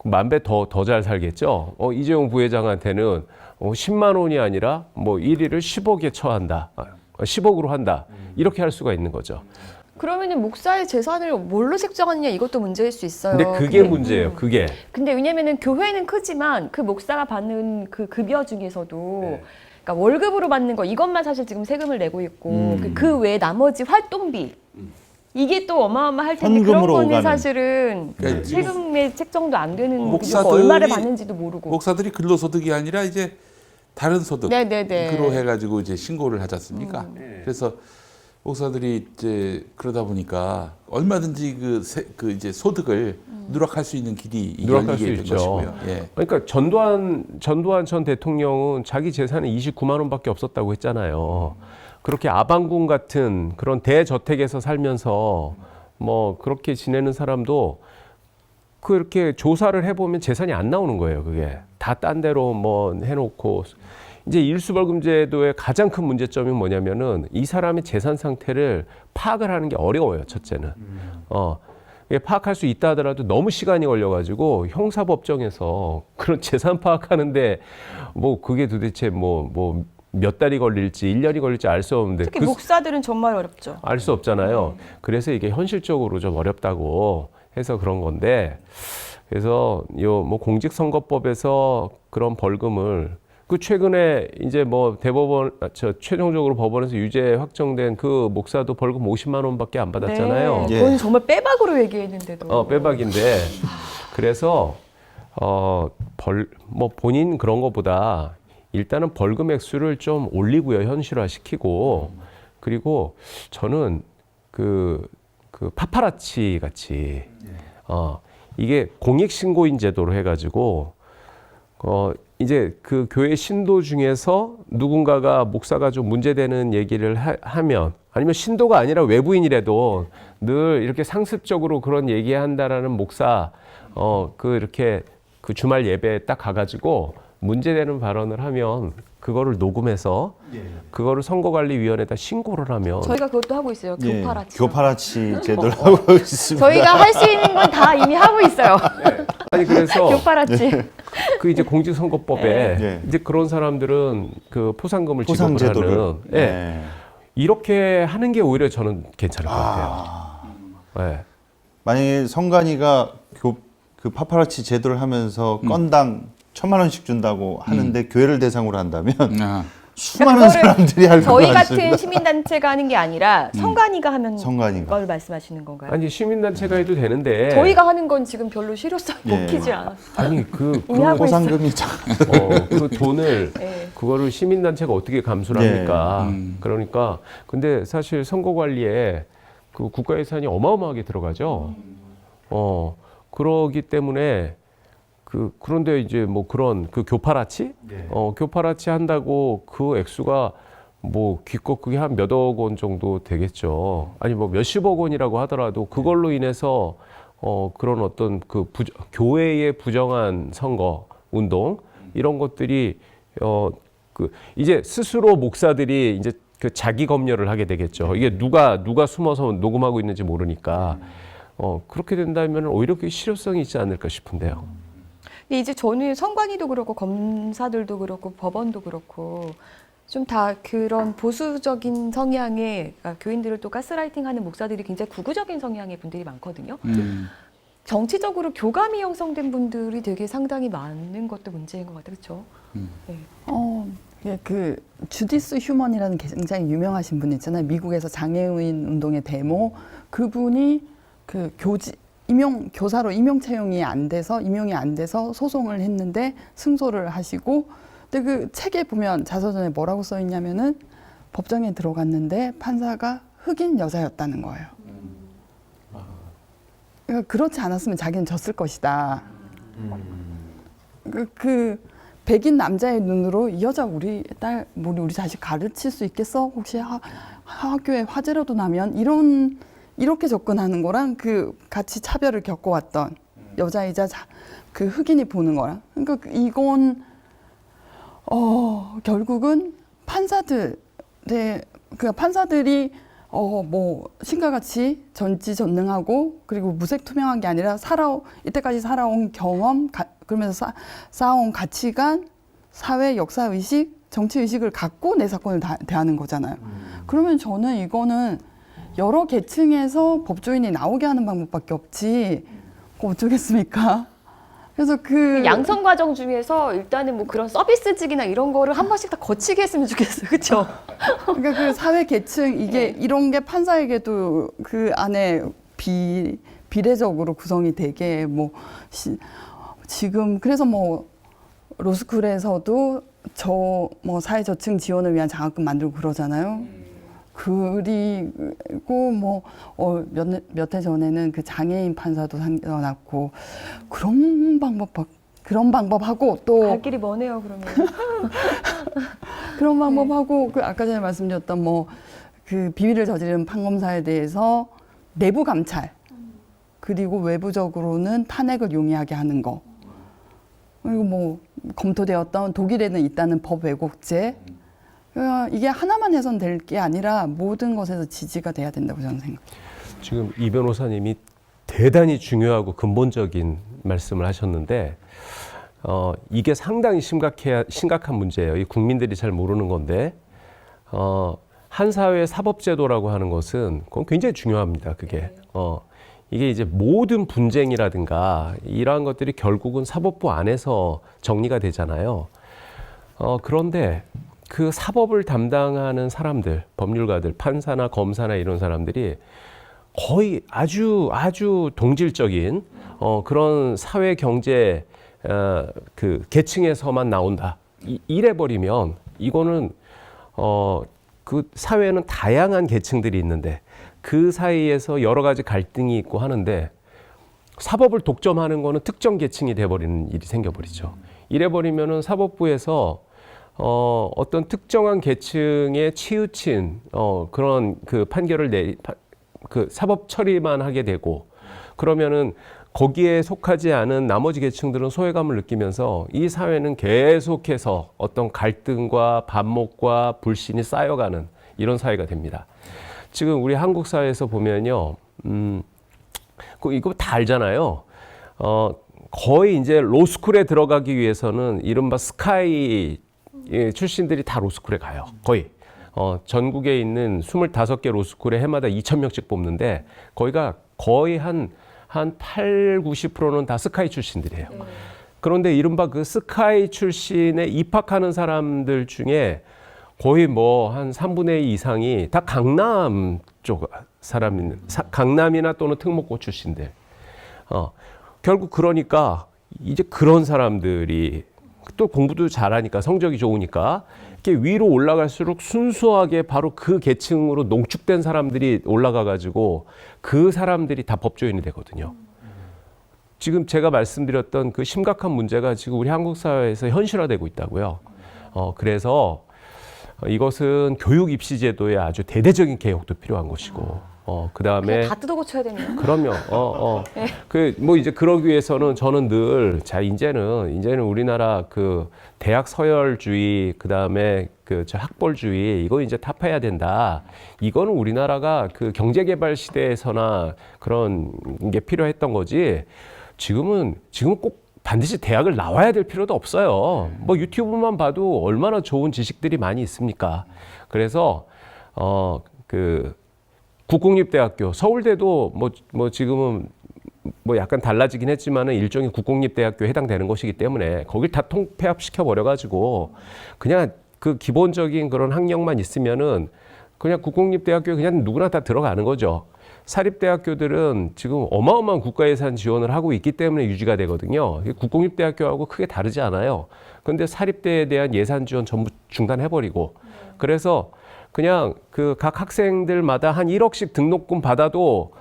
만 배 더 잘 살겠죠. 이재용 부회장한테는 10만 원이 아니라 뭐 1위를 10억에 처한다. 10억으로 한다. 이렇게 할 수가 있는 거죠. 그러면은 목사의 재산을 뭘로 책정하느냐 이것도 문제일 수 있어요. 근데 그게 문제예요. 그게. 근데 왜냐면은 교회는 크지만 그 목사가 받는 그 급여 중에서도 그러니까 월급으로 받는 거 이것만 사실 지금 세금을 내고 있고 그 외에 나머지 활동비 이게 또 어마어마할 텐데 그런 현금으로 거는 오가는. 사실은 그러니까 세금에 책정도 안 되는 그리고 목사들이- 얼마를 받는지도 모르고. 목사들이 근로소득이 아니라 이제 다른 소득 네네네. 그로 해가지고 이제 신고를 하지 않습니까? 그래서 목사들이 이제 그러다 보니까 얼마든지 그 이제 소득을 누락할 수 있는 길이 누락할 수 열리게 된 있죠. 것이고요. 예. 그러니까 전두환 전 대통령은 자기 재산이 29만 원밖에 없었다고 했잖아요. 그렇게 아방궁 같은 그런 대저택에서 살면서 뭐 그렇게 지내는 사람도 그렇게 조사를 해보면 재산이 안 나오는 거예요. 그게 다 딴 데로 뭐 해놓고 이제 일수벌금제도의 가장 큰 문제점이 뭐냐면은 이 사람의 재산 상태를 파악을 하는 게 어려워요. 첫째는 이게 파악할 수 있다 하더라도 너무 시간이 걸려가지고 형사법정에서 그런 재산 파악하는데 뭐 그게 도대체 뭐 몇 달이 걸릴지 1년이 걸릴지 알 수 없는데 특히 목사들은 정말 어렵죠. 알 수 없잖아요. 그래서 이게 현실적으로 좀 어렵다고 해서 그런 건데 그래서 뭐 공직선거법에서 그런 벌금을 그 최근에 이제 뭐 대법원 최종적으로 법원에서 유죄 확정된 그 목사도 벌금 50만 원밖에 안 받았잖아요. 네, 그건 정말 빼박으로 얘기했는데도. 빼박인데 그래서 뭐 본인 그런 거보다 일단은 벌금 액수를 좀 올리고요, 현실화시키고 그리고 저는 그 파파라치 같이 이게 공익신고인 제도로 해가지고 이제 그 교회 신도 중에서 누군가가 목사가 좀 문제되는 얘기를 하면 아니면 신도가 아니라 외부인이라도 늘 이렇게 상습적으로 그런 얘기한다라는 목사 이렇게 그 주말 예배에 딱 가가지고 문제되는 발언을 하면 그거를 녹음해서 그거를 선거관리위원회에다 신고를 하면 저희가 그것도 하고 있어요. 예, 교파라치. 교파라치 제도를 하고 있습니다. 저희가 할 수 있는 건 다 이미 하고 있어요. 아니 그래서 교파라치. 그 이제 공직선거법에 네. 이제 그런 사람들은 그 포상금을 포상 지급을 제도를 하는 네. 이렇게 하는 게 오히려 저는 괜찮을 것 같아요. 네. 만약에 성관이가 그 파파라치 제도를 하면서 건당 1,000만 원씩 준다고 하는데 교회를 대상으로 한다면 아, 수많은 그거를 사람들이 할 저희 거 같은 많습니다. 시민단체가 하는 게 아니라 성관이가 하는 성관이가. 걸 말씀하시는 건가요? 아니 시민단체가 해도 되는데 저희가 하는 건 지금 별로 실효성이 예. 먹히지 않아요. 아니 그 이미 하고 있어요. 포상금이 그 돈을 네. 그거를 시민단체가 어떻게 감수를 예. 합니까? 그러니까 근데 사실 선거 관리에 그 국가 예산이 어마어마하게 들어가죠. 그러기 때문에 그런데 이제 뭐 그런 그 교파라치, 교파라치 한다고 그 액수가 뭐 기껏 그게 한 몇억 원 정도 되겠죠. 아니 뭐 몇십억 원이라고 하더라도 그걸로 인해서 그런 어떤 교회의 부정한 선거 운동 이런 것들이 이제 스스로 목사들이 이제 그 자기 검열을 하게 되겠죠. 이게 누가 숨어서 녹음하고 있는지 모르니까 그렇게 된다면 오히려 그게 실효성이 있지 않을까 싶은데요. 근데 이제 저는 선관위도 그렇고 검사들도 그렇고 법원도 그렇고 좀 다 그런 보수적인 성향의 그러니까 교인들을 또 가스라이팅하는 목사들이 굉장히 구구적인 성향의 분들이 많거든요. 정치적으로 교감이 형성된 분들이 되게 상당히 많은 것도 문제인 것 같아요, 그렇죠? 네. 그 주디스 휴먼이라는 굉장히 유명하신 분 있잖아요. 미국에서 장애인 운동의 데모 그분이 그 교사로 임용 채용이 안 돼서 소송을 했는데 승소를 하시고 근데 그 책에 보면 자서전에 뭐라고 써 있냐면은 법정에 들어갔는데 판사가 흑인 여자였다는 거예요. 그러니까 그렇지 않았으면 자기는 졌을 것이다. 그 백인 남자의 눈으로 이 여자 우리 딸, 우리 자식 가르칠 수 있겠어? 혹시 학교에 화재라도 나면 이렇게 접근하는 거랑 그 같이 차별을 겪어왔던 여자이자 그 흑인이 보는 거랑 그러니까 이건 결국은 판사들이 뭐 신과 같이 전지전능하고 그리고 무색투명한 게 아니라 이때까지 살아온 경험, 그러면서 쌓아온 가치관, 사회 역사 의식, 정치 의식을 갖고 내 사건을 대하는 거잖아요. 그러면 저는 이거는 여러 계층에서 법조인이 나오게 하는 방법밖에 없지. 어쩌겠습니까? 그래서 양성 과정 중에서 일단은 뭐 그런 서비스직이나 이런 거를 한 번씩 다 거치게 했으면 좋겠어요. 그렇죠? 그러니까 그 사회 계층 이게 이런 게 판사에게도 그 안에 비례적으로 구성이 되게 지금 그래서 로스쿨에서도 뭐 사회 저층 지원을 위한 장학금 만들고 그러잖아요. 그리고 몇 해 전에는 그 장애인 판사도 생겨났고 그런 방법하고 또 갈 길이 머네요. 그러면 그런 방법하고 그 아까 전에 말씀드렸던 그 비위를 저지른 판검사에 대해서 내부 감찰 그리고 외부적으로는 탄핵을 용이하게 하는 거 그리고 검토되었던 독일에는 있다는 법 왜곡죄 이게 하나만 해선될 게 아니라 모든 것에서 지지가 돼야 된다고 저는 생각해요. 지금 이 변호사님이 대단히 중요하고 근본적인 말씀을 하셨는데 이게 상당히 심각한 문제예요. 이 국민들이 잘 모르는 건데 한 사회의 사법제도라고 하는 것은 그건 굉장히 중요합니다. 그게 이게 이제 모든 분쟁이라든가 이러한 것들이 결국은 사법부 안에서 정리가 되잖아요. 그런데 그 사법을 담당하는 사람들, 법률가들, 판사나 검사나 이런 사람들이 거의 아주 동질적인 그런 사회 경제 그 계층에서만 나온다. 이래 버리면 이거는 그 사회는 다양한 계층들이 있는데 그 사이에서 여러 가지 갈등이 있고 하는데 사법을 독점하는 거는 특정 계층이 돼버리는 일이 생겨버리죠. 이래 버리면은 사법부에서 어떤 특정한 계층에 치우친 그런 그 판결을 그 사법 처리만 하게 되고 그러면은 거기에 속하지 않은 나머지 계층들은 소외감을 느끼면서 이 사회는 계속해서 어떤 갈등과 반목과 불신이 쌓여가는 이런 사회가 됩니다. 지금 우리 한국 사회에서 보면요, 이거 다 알잖아요. 거의 이제 로스쿨에 들어가기 위해서는 이른바 스카이 출신들이 다 로스쿨에 가요. 거의. 전국에 있는 25개 로스쿨에 해마다 2,000명씩 뽑는데 거의 한 8, 90%는 다 스카이 출신들이에요. 그런데 이른바 그 스카이 출신에 입학하는 사람들 중에 거의 한 3분의 2 이상이 다 강남 쪽 사람인, 강남이나 또는 특목고 출신들. 결국 그러니까 이제 그런 사람들이 또 공부도 잘하니까 성적이 좋으니까 이렇게 위로 올라갈수록 순수하게 바로 그 계층으로 농축된 사람들이 올라가 가지고 그 사람들이 다 법조인이 되거든요. 지금 제가 말씀드렸던 그 심각한 문제가 지금 우리 한국 사회에서 현실화되고 있다고요. 그래서 이것은 교육 입시 제도에 아주 대대적인 개혁도 필요한 것이고, 그 다음에 다 뜯어 고쳐야 되네요. 그럼요. 이제 그러기 위해서는 저는 늘, 이제는 우리나라 그 대학 서열주의, 그 다음에 학벌주의, 이거 이제 타파해야 된다. 이거는 우리나라가 그 경제개발 시대에서나 그런 게 필요했던 거지. 지금은 꼭 반드시 대학을 나와야 될 필요도 없어요. 유튜브만 봐도 얼마나 좋은 지식들이 많이 있습니까? 그래서, 국공립대학교, 서울대도 지금은 약간 달라지긴 했지만은 일종의 국공립대학교에 해당되는 것이기 때문에 거길 다 통폐합시켜 버려가지고 그냥 그 기본적인 그런 학력만 있으면은 그냥 국공립대학교에 그냥 누구나 다 들어가는 거죠. 사립대학교들은 지금 어마어마한 국가예산 지원을 하고 있기 때문에 유지가 되거든요. 국공립대학교하고 크게 다르지 않아요. 그런데 사립대에 대한 예산 지원 전부 중단해버리고 그래서 그냥 그 각 학생들마다 한 1억씩 등록금 받아도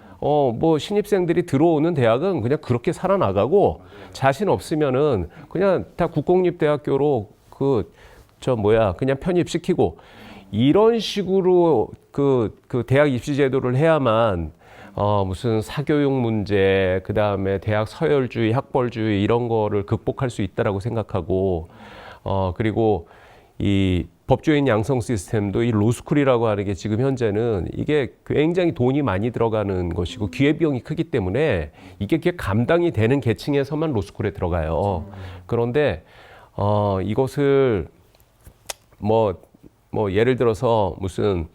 신입생들이 들어오는 대학은 그냥 그렇게 살아나가고 자신 없으면은 그냥 다 국공립대학교로 그냥 편입시키고 이런 식으로 그 대학 입시 제도를 해야만 무슨 사교육 문제, 그 다음에 대학 서열주의, 학벌주의 이런 거를 극복할 수 있다라고 생각하고 그리고 이 법조인 양성 시스템도 이 로스쿨이라고 하는 게 지금 현재는 이게 굉장히 돈이 많이 들어가는 것이고 기회비용이 크기 때문에 이게 감당이 되는 계층에서만 로스쿨에 들어가요. 그런데 이것을 뭐 예를 들어서 무슨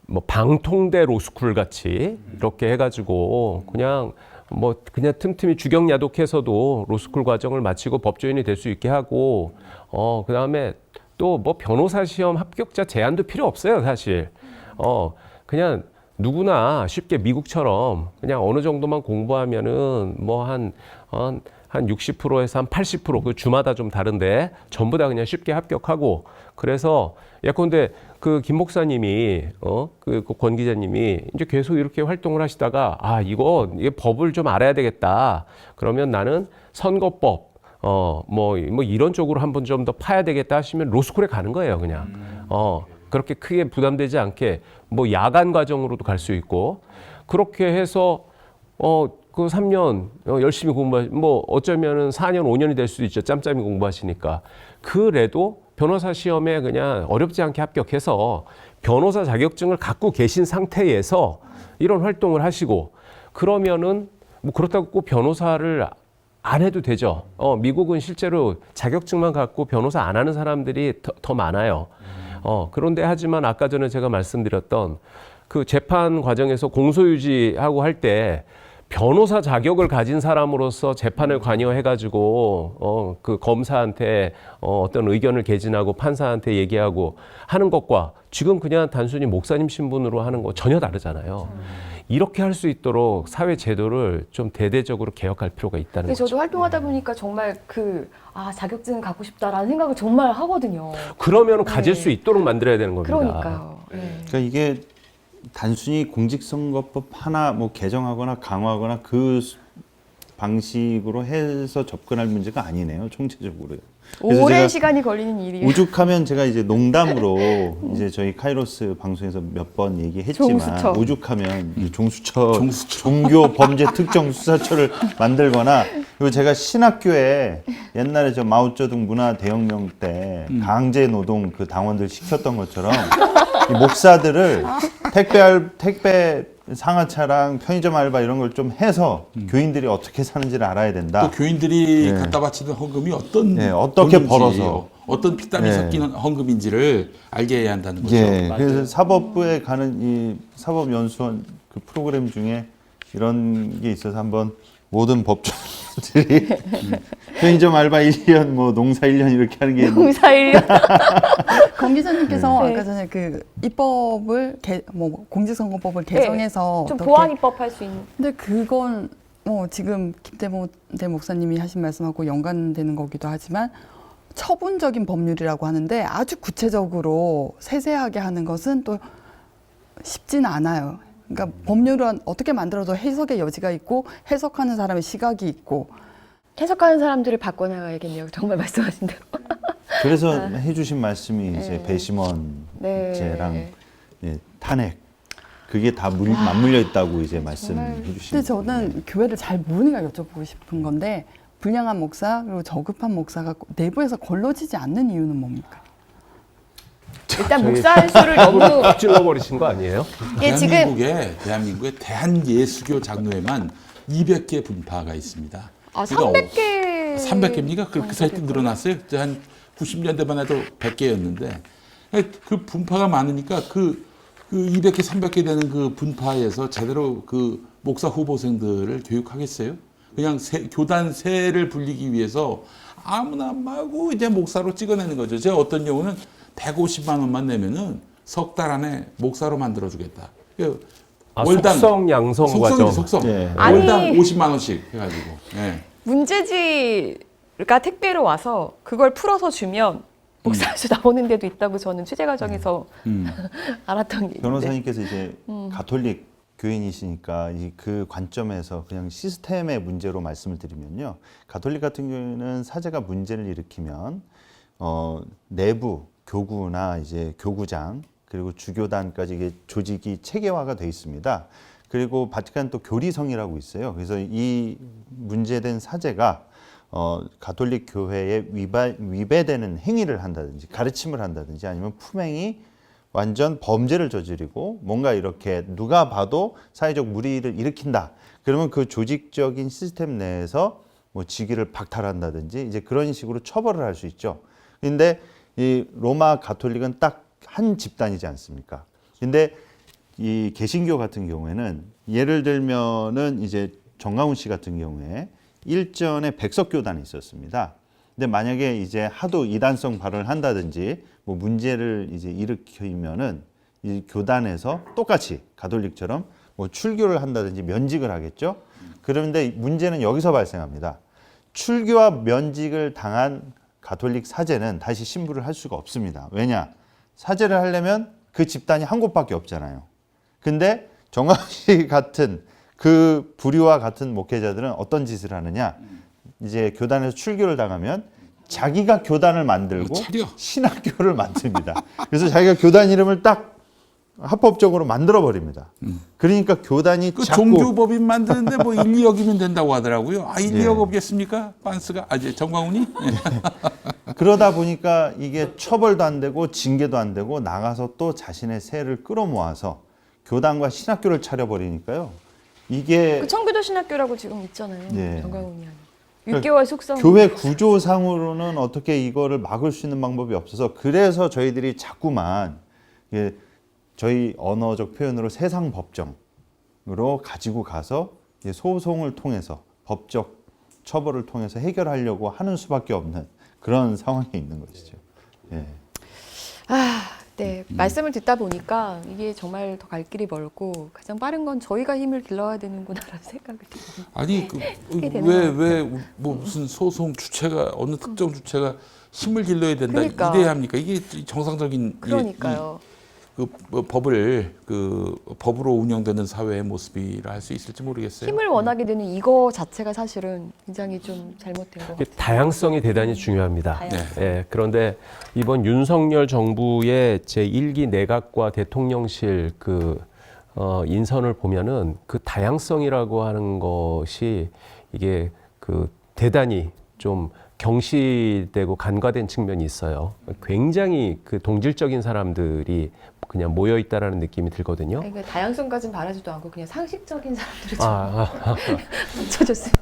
뭐 방통대 로스쿨 같이 이렇게 해가지고 그냥 틈틈이 주경야독해서도 로스쿨 과정을 마치고 법조인이 될 수 있게 하고 그다음에 또 뭐 변호사 시험 합격자 제한도 필요 없어요, 사실. 그냥 누구나 쉽게 미국처럼 그냥 어느 정도만 공부하면은 뭐 한 60%에서 한 80%, 그 주마다 좀 다른데 전부 다 그냥 쉽게 합격하고. 그래서 예컨대 그 김 목사님이 그 권 기자님이 이제 계속 이렇게 활동을 하시다가 이게 법을 좀 알아야 되겠다. 그러면 나는 선거법 뭐 이런 쪽으로 한번 좀 더 파야 되겠다 하시면 로스쿨에 가는 거예요, 그냥. 그렇게 크게 부담되지 않게 뭐 야간 과정으로도 갈 수 있고 그렇게 해서 그 3년 열심히 뭐 어쩌면은 4년, 5년이 될 수도 있죠. 짬짬이 공부하시니까. 그래도 변호사 시험에 그냥 어렵지 않게 합격해서 변호사 자격증을 갖고 계신 상태에서 이런 활동을 하시고 그러면은 뭐 그렇다고 꼭 변호사를 안 해도 되죠. 미국은 실제로 자격증만 갖고 변호사 안 하는 사람들이 더 많아요. 그런데 하지만 아까 전에 제가 말씀드렸던 그 재판 과정에서 공소유지하고 할 때 변호사 자격을 가진 사람으로서 재판을 관여해가지고 그 검사한테 어떤 의견을 개진하고 판사한테 얘기하고 하는 것과 지금 그냥 단순히 목사님 신분으로 하는 거 전혀 다르잖아요. 이렇게 할 수 있도록 사회 제도를 좀 대대적으로 개혁할 필요가 있다는 거죠. 저도 활동하다 보니까 정말 자격증 갖고 싶다라는 생각을 정말 하거든요. 그러면 가질 수 있도록 만들어야 되는 겁니다. 그러니까요. 네. 그러니까 이게 단순히 공직선거법 하나 뭐 개정하거나 강화하거나 그 방식으로 해서 접근할 문제가 아니네요, 총체적으로요. 그래서 오랜 제가 시간이 걸리는 일이에요. 오죽하면 제가 이제 농담으로 이제 저희 카이로스 방송에서 몇 번 얘기했지만 종수처. 오죽하면 이 종교 범죄 특정 수사처를 만들거나 그리고 제가 신학교에 옛날에 저 마오쩌둥 문화 대혁명 때 강제 노동 그 당원들 시켰던 것처럼 이 목사들을 택배 상하차랑 편의점 알바 이런 걸 좀 해서 교인들이 어떻게 사는지를 알아야 된다. 또 교인들이 갖다 바치는 헌금이 어떻게 돈인지, 벌어서 어떤 피땀이 섞이는 헌금인지를 알게 해야 한다는 거죠. 그래서 사법부에 가는 이 사법연수원 그 프로그램 중에 이런 게 있어서 한번 모든 법조인들이 편의점 알바 1년, 뭐 농사 1년 이렇게 하는 게 농사 1년. 권 기자님께서 네. 아까 전에 그 입법을 공직선거법을 개정해서 좀 어떻게- 보완 입법할 수 있는. 근데 그건 지금 김대모 목사님이 하신 말씀하고 연관되는 거기도 하지만 처분적인 법률이라고 하는데 아주 구체적으로 세세하게 하는 것은 또 쉽지는 않아요. 그러니까 법률은 어떻게 만들어도 해석의 여지가 있고 해석하는 사람의 시각이 있고 해석하는 사람들을 바꿔나가야겠네요. 정말 말씀하신 대로. 그래서 해주신 말씀이 이제 배심원죄랑 네. 탄핵 그게 다 맞물려 있다고 이제 말씀해 근데 주시는. 저는 교회를 잘 모르니까 여쭤보고 싶은 건데 불량한 목사 그리고 저급한 목사가 내부에서 걸러지지 않는 이유는 뭡니까? 일단 목사 수를 너무 찔러버리신 거 아니에요? 이게 지금 대한민국의 대한예수교 장로회만 200개 분파가 있습니다. 300개 300개입니까? 그렇게 사이트 늘어났어요. 한 90년대만 해도 100개였는데 그 분파가 많으니까 그 200개, 300개 되는 그 분파에서 제대로 그 목사 후보생들을 교육하겠어요? 그냥 교단 세를 불리기 위해서 아무나 마구 이제 목사로 찍어내는 거죠. 제가 어떤 경우는 150만 원만 내면은 석 달 안에 목사로 만들어주겠다. 속성 양성 과정. 속성. 아니. 월당 50만 원씩 해가지고. 문제지가 택배로 와서 그걸 풀어서 주면 목사 수 나오는 데도 있다고 저는 취재 과정에서 알았던 게 있는데. 변호사님께서 이제 가톨릭 교인이시니까 그 관점에서 그냥 시스템의 문제로 말씀을 드리면요. 가톨릭 같은 경우에는 사제가 문제를 일으키면 내부 교구나 이제 교구장 그리고 주교단까지 이게 조직이 체계화가 돼 있습니다. 그리고 바티칸 또 교리성이라고 있어요. 그래서 이 문제된 사제가 가톨릭 교회에 위배되는 행위를 한다든지 가르침을 한다든지 아니면 품행이 완전 범죄를 저지르고 뭔가 이렇게 누가 봐도 사회적 물의를 일으킨다. 그러면 그 조직적인 시스템 내에서 뭐 직위를 박탈한다든지 이제 그런 식으로 처벌을 할 수 있죠. 근데 이 로마 가톨릭은 딱 한 집단이지 않습니까? 근데 이 개신교 같은 경우에는 예를 들면은 이제 정강훈 씨 같은 경우에 일전에 백석교단이 있었습니다. 근데 만약에 이제 하도 이단성 발언을 한다든지 뭐 문제를 이제 일으키면은 이 교단에서 똑같이 가톨릭처럼 뭐 출교를 한다든지 면직을 하겠죠. 그런데 문제는 여기서 발생합니다. 출교와 면직을 당한 가톨릭 사제는 다시 신부를 할 수가 없습니다. 왜냐? 사제를 하려면 그 집단이 한 곳밖에 없잖아요. 근데 정강훈 씨 같은 그 부류와 같은 목회자들은 어떤 짓을 하느냐? 이제 교단에서 출교를 당하면 자기가 교단을 만들고 차려. 신학교를 만듭니다. 그래서 자기가 교단 이름을 딱 합법적으로 만들어 버립니다. 그러니까 교단이 그 자꾸 종교법인 만드는데 뭐 1, 2억이면 된다고 하더라고요. 아, 1, 예. 2억 없겠습니까? 빤스가 이제 정광훈이? 그러다 보니까 이게 처벌도 안 되고 징계도 안 되고 나가서 또 자신의 세를 끌어모아서 교단과 신학교를 차려버리니까요. 이게 그 청교도 신학교라고 지금 있잖아요. 예. 정강훈이 하는. 6개월 숙성. 교회 구조상으로는 어떻게 이거를 막을 수 있는 방법이 없어서 그래서 저희들이 자꾸만 예, 저희 언어적 표현으로 세상 법정으로 가지고 가서 소송을 통해서 법적 처벌을 통해서 해결하려고 하는 수밖에 없는 그런 상황에 있는 것이죠. 예. 네. 말씀을 듣다 보니까 이게 정말 더 갈 길이 멀고 가장 빠른 건 저희가 힘을 길러야 되는구나라는 생각이 듭니다. 아니 그게 되는 왜 뭐 무슨 소송 주체가 어느 특정 주체가 힘을 길러야 된다 그러니까. 이래야 합니까? 이게 정상적인 그러니까요. 법으로 운영되는 사회의 모습이라 할 수 있을지 모르겠어요. 힘을 원하게 되는 이거 자체가 사실은 굉장히 좀 잘못된 것 같아요. 다양성이 대단히 중요합니다. 다양성. 예, 그런데 이번 윤석열 정부의 제1기 내각과 대통령실 인선을 보면은 그 다양성이라고 하는 것이 이게 대단히 좀 경시되고 간과된 측면이 있어요. 굉장히 동질적인 사람들이 그냥 모여 있다라는 느낌이 들거든요. 아니, 그러니까 다양성까지는 바라지도 않고 그냥 상식적인 사람들을 좀 붙여줬어요.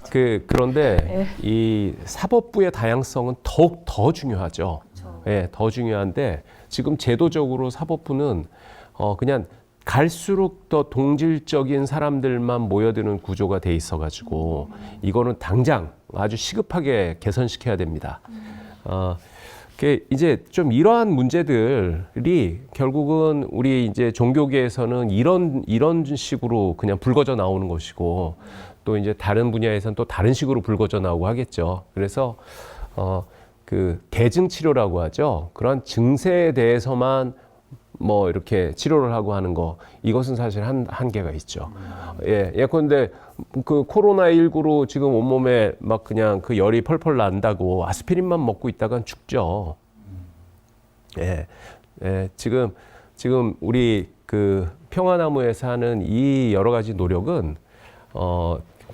그런데 이 사법부의 다양성은 더욱 더 중요하죠. 그렇죠. 예, 더 중요한데 지금 제도적으로 사법부는 그냥 갈수록 더 동질적인 사람들만 모여드는 구조가 돼 있어가지고 이거는 당장 아주 시급하게 개선시켜야 됩니다. 이제 좀 이러한 문제들이 결국은 우리 이제 종교계에서는 이런 식으로 그냥 불거져 나오는 것이고 또 이제 다른 분야에서는 또 다른 식으로 불거져 나오고 하겠죠. 그래서 계증 치료라고 하죠. 그런 증세에 대해서만 뭐 이렇게 치료를 하고 하는 거 이것은 사실 한계가 있죠. 예컨대 코로나19로 지금 온몸에 막 그냥 열이 펄펄 난다고 아스피린만 먹고 있다간 죽죠. 지금 우리 평화나무에서 하는 이 여러 가지 노력은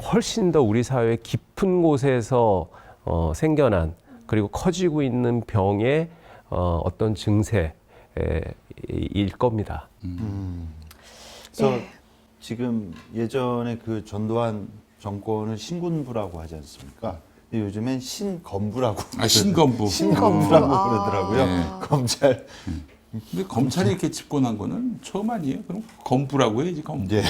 훨씬 더 우리 사회 깊은 곳에서 생겨난 그리고 커지고 있는 병의 어떤 증세 일 겁니다. 그래서 지금 예전에 전두환 정권을 신군부라고 하지 않습니까? 근데 요즘엔 신검부라고 신검부. 신검부라고 그러더라고요. 네. 검찰. 근데 검찰이 이렇게 집권한 거는 처음 아니에요? 그럼 검부라고 해야지 검부. 예.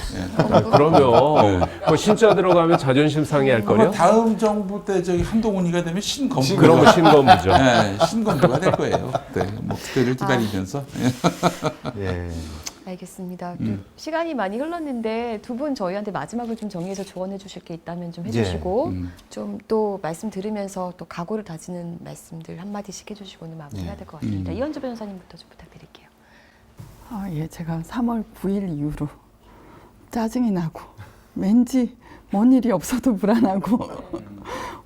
그러면 신자 들어가면 자존심 상해할 거요? 다음 정부 때 한동훈이가 되면 신검부. 그러면 신검부죠. 네, 신검부가 될 거예요. 네, 뭐 그때를 기다리면서. 예. 알겠습니다. 또 시간이 많이 흘렀는데 두 분 저희한테 마지막으로 좀 정리해서 조언해 주실 게 있다면 좀 해주시고 좀 또 말씀 들으면서 또 각오를 다지는 말씀들 한마디씩 해주시고는 마무리해야 될 것 같습니다. 이현주 변호사님부터 좀 부탁드릴게요. 제가 3월 9일 이후로 짜증이 나고 왠지 뭔 일이 없어도 불안하고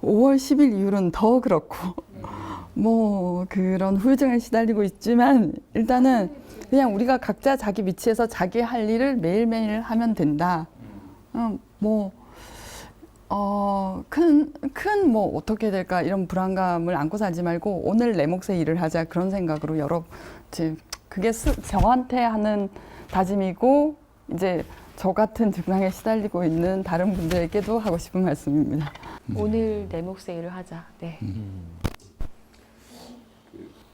5월 10일 이후로는 더 그렇고 뭐 그런 후유증에 시달리고 있지만 일단은 그냥 우리가 각자 자기 위치에서 자기 할 일을 매일매일 하면 된다. 뭐 큰 뭐 어떻게 될까 이런 불안감을 안고 살지 말고 오늘 내 몫의 일을 하자 그런 생각으로 그게 저한테 하는 다짐이고 이제 저 같은 증상에 시달리고 있는 다른 분들에게도 하고 싶은 말씀입니다. 오늘 내 몫의 일을 하자. 네.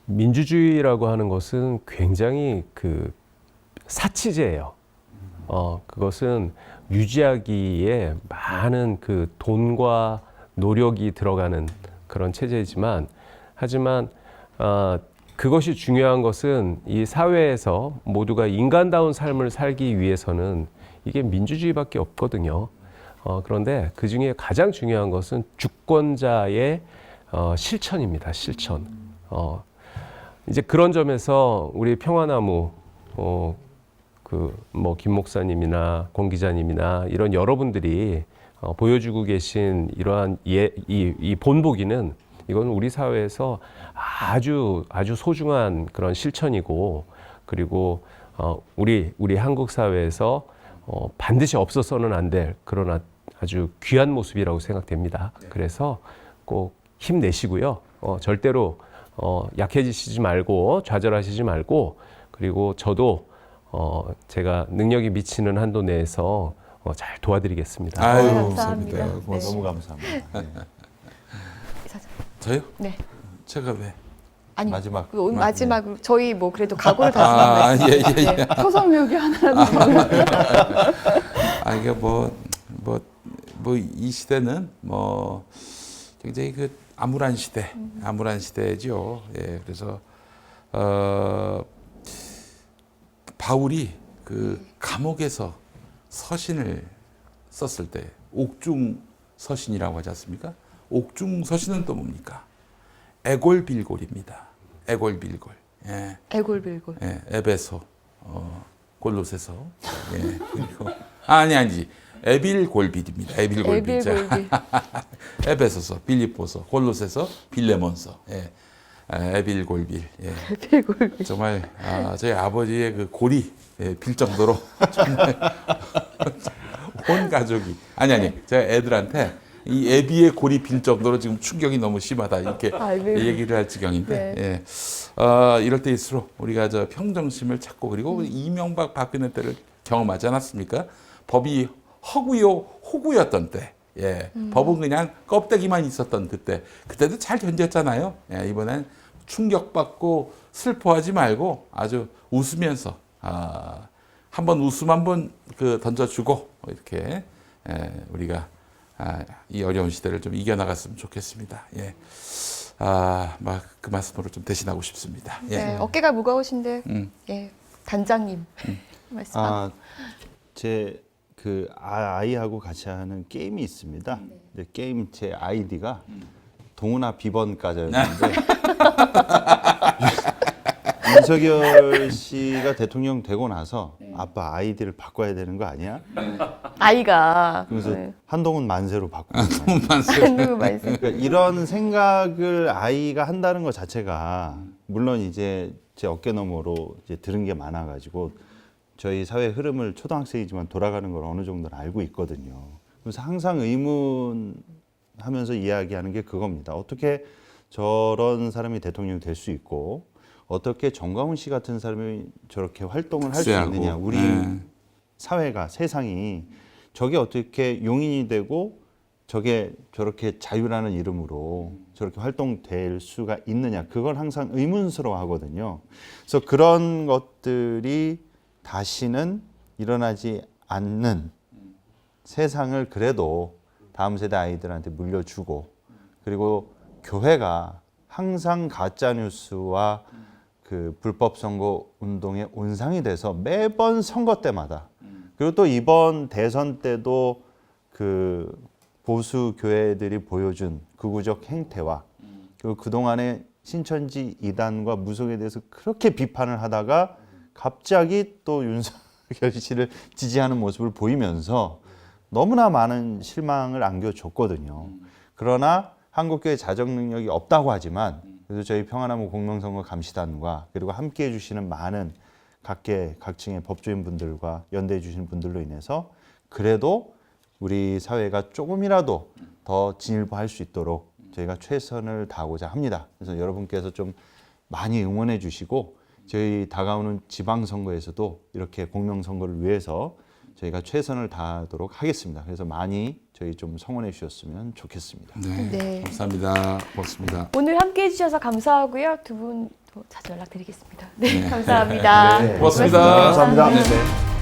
민주주의라고 하는 것은 굉장히 그 사치제예요. 그것은 유지하기에 많은 그 돈과 노력이 들어가는 그런 체제이지만, 하지만 그것이 중요한 것은 이 사회에서 모두가 인간다운 삶을 살기 위해서는 이게 민주주의밖에 없거든요. 그런데 그 중에 가장 중요한 것은 주권자의 실천입니다. 실천. 이제 그런 점에서 우리 평화나무 김 목사님이나 권 기자님이나 이런 여러분들이 보여주고 계신 이러한 이 본보기는 이건 우리 사회에서 아주 소중한 그런 실천이고, 그리고 우리 한국 사회에서 반드시 없어서는 안 될 그런 아주 귀한 모습이라고 생각됩니다. 그래서 꼭 힘내시고요. 절대로 약해지시지 말고 좌절하시지 말고, 그리고 저도 제가 능력이 미치는 한도 내에서 잘 도와드리겠습니다. 아유, 감사합니다. 감사합니다. 네. 너무 감사합니다. 네. 이사장. 저요? 네. 제가 왜? 아니, 마지막. 오늘 마지막으로 저희 뭐 그래도 각오를 다지는 예, 말씀. 예, 네. 초성 여기 하나라도 이게 이 시대는 굉장히 그 암울한 시대죠. 예, 그래서 바울이 그 감옥에서 서신을 썼을 때 옥중 서신이라고 하지 않습니까? 옥중 서신은 또 뭡니까? 애골빌골입니다. 애골빌골. 예. 애골빌골. 예, 에베소, 골로새서, 예, 그리고 아니지, 에빌골빌입니다. 에빌골빌자. 애빌골빌. 에베소서, 빌립보서, 골로새서, 빌레몬서, 예, 에빌골빌. 예. 애빌골빌. 정말 저희 아버지의 그 골이 빌 정도로 정말 온 가족이 제가 애들한테 이 애비의 골이 빌 정도로 지금 충격이 너무 심하다 이렇게 얘기를 할 지경인데, 네. 예. 이럴 때일수록 우리가 저 평정심을 찾고, 그리고 이명박 박근혜 때를 경험하지 않았습니까? 법이 허구요 호구였던 때, 예. 법은 그냥 껍데기만 있었던 그때도 잘 견뎠잖아요. 예. 이번엔 충격받고 슬퍼하지 말고 아주 웃으면서 한번 웃음 한번 던져주고 이렇게 우리가 이 어려운 시대를 좀 이겨나갔으면 좋겠습니다. 예. 그 말씀으로 좀 대신하고 싶습니다. 예. 네, 어깨가 무거우신데, 예, 단장님 말씀. 제 그 아이하고 같이 하는 게임이 있습니다. 근데 게임 제 아이디가 동훈아 비번까지였는데 윤석열 씨가 대통령 되고 나서 아빠 아이디를 바꿔야 되는 거 아니야? 아이가. 그래서 네. 한동훈 만세로 바꾸는 거예요. 한두 말씀. 그러니까 이런 생각을 아이가 한다는 것 자체가, 물론 이제 제 어깨 너머로 이제 들은 게 많아가지고 저희 사회 흐름을 초등학생이지만 돌아가는 걸 어느 정도는 알고 있거든요. 그래서 항상 의문하면서 이야기하는 게 그겁니다. 어떻게 저런 사람이 대통령이 될 수 있고, 어떻게 정광훈 씨 같은 사람이 저렇게 활동을 할 수 있느냐. 우리 사회가, 세상이 저게 어떻게 용인이 되고 저게 저렇게 자유라는 이름으로 저렇게 활동될 수가 있느냐. 그걸 항상 의문스러워 하거든요. 그래서 그런 것들이 다시는 일어나지 않는 세상을 그래도 다음 세대 아이들한테 물려주고, 그리고 교회가 항상 가짜뉴스와 그 불법 선거 운동의 온상이 돼서 매번 선거 때마다, 그리고 또 이번 대선 때도 그 보수 교회들이 보여준 극우적 행태와, 그리고 그동안의 신천지 이단과 무속에 대해서 그렇게 비판을 하다가 갑자기 또 윤석열 씨를 지지하는 모습을 보이면서 너무나 많은 실망을 안겨줬거든요. 그러나 한국교회 자정 능력이 없다고 하지만, 그래서 저희 평화나무 공명선거 감시단과 그리고 함께해 주시는 많은 각계층의 법조인 분들과 연대해 주시는 분들로 인해서 그래도 우리 사회가 조금이라도 더 진일보할 수 있도록 저희가 최선을 다하고자 합니다. 그래서 여러분께서 좀 많이 응원해 주시고 저희 다가오는 지방선거에서도 이렇게 공명선거를 위해서 저희가 최선을 다하도록 하겠습니다. 그래서 많이 저희 좀 성원해 주셨으면 좋겠습니다. 네. 네. 감사합니다. 고맙습니다. 오늘 함께 해주셔서 감사하고요. 두 분 또 자주 연락드리겠습니다. 네, 감사합니다. 네. 고맙습니다. 감사합니다. 네.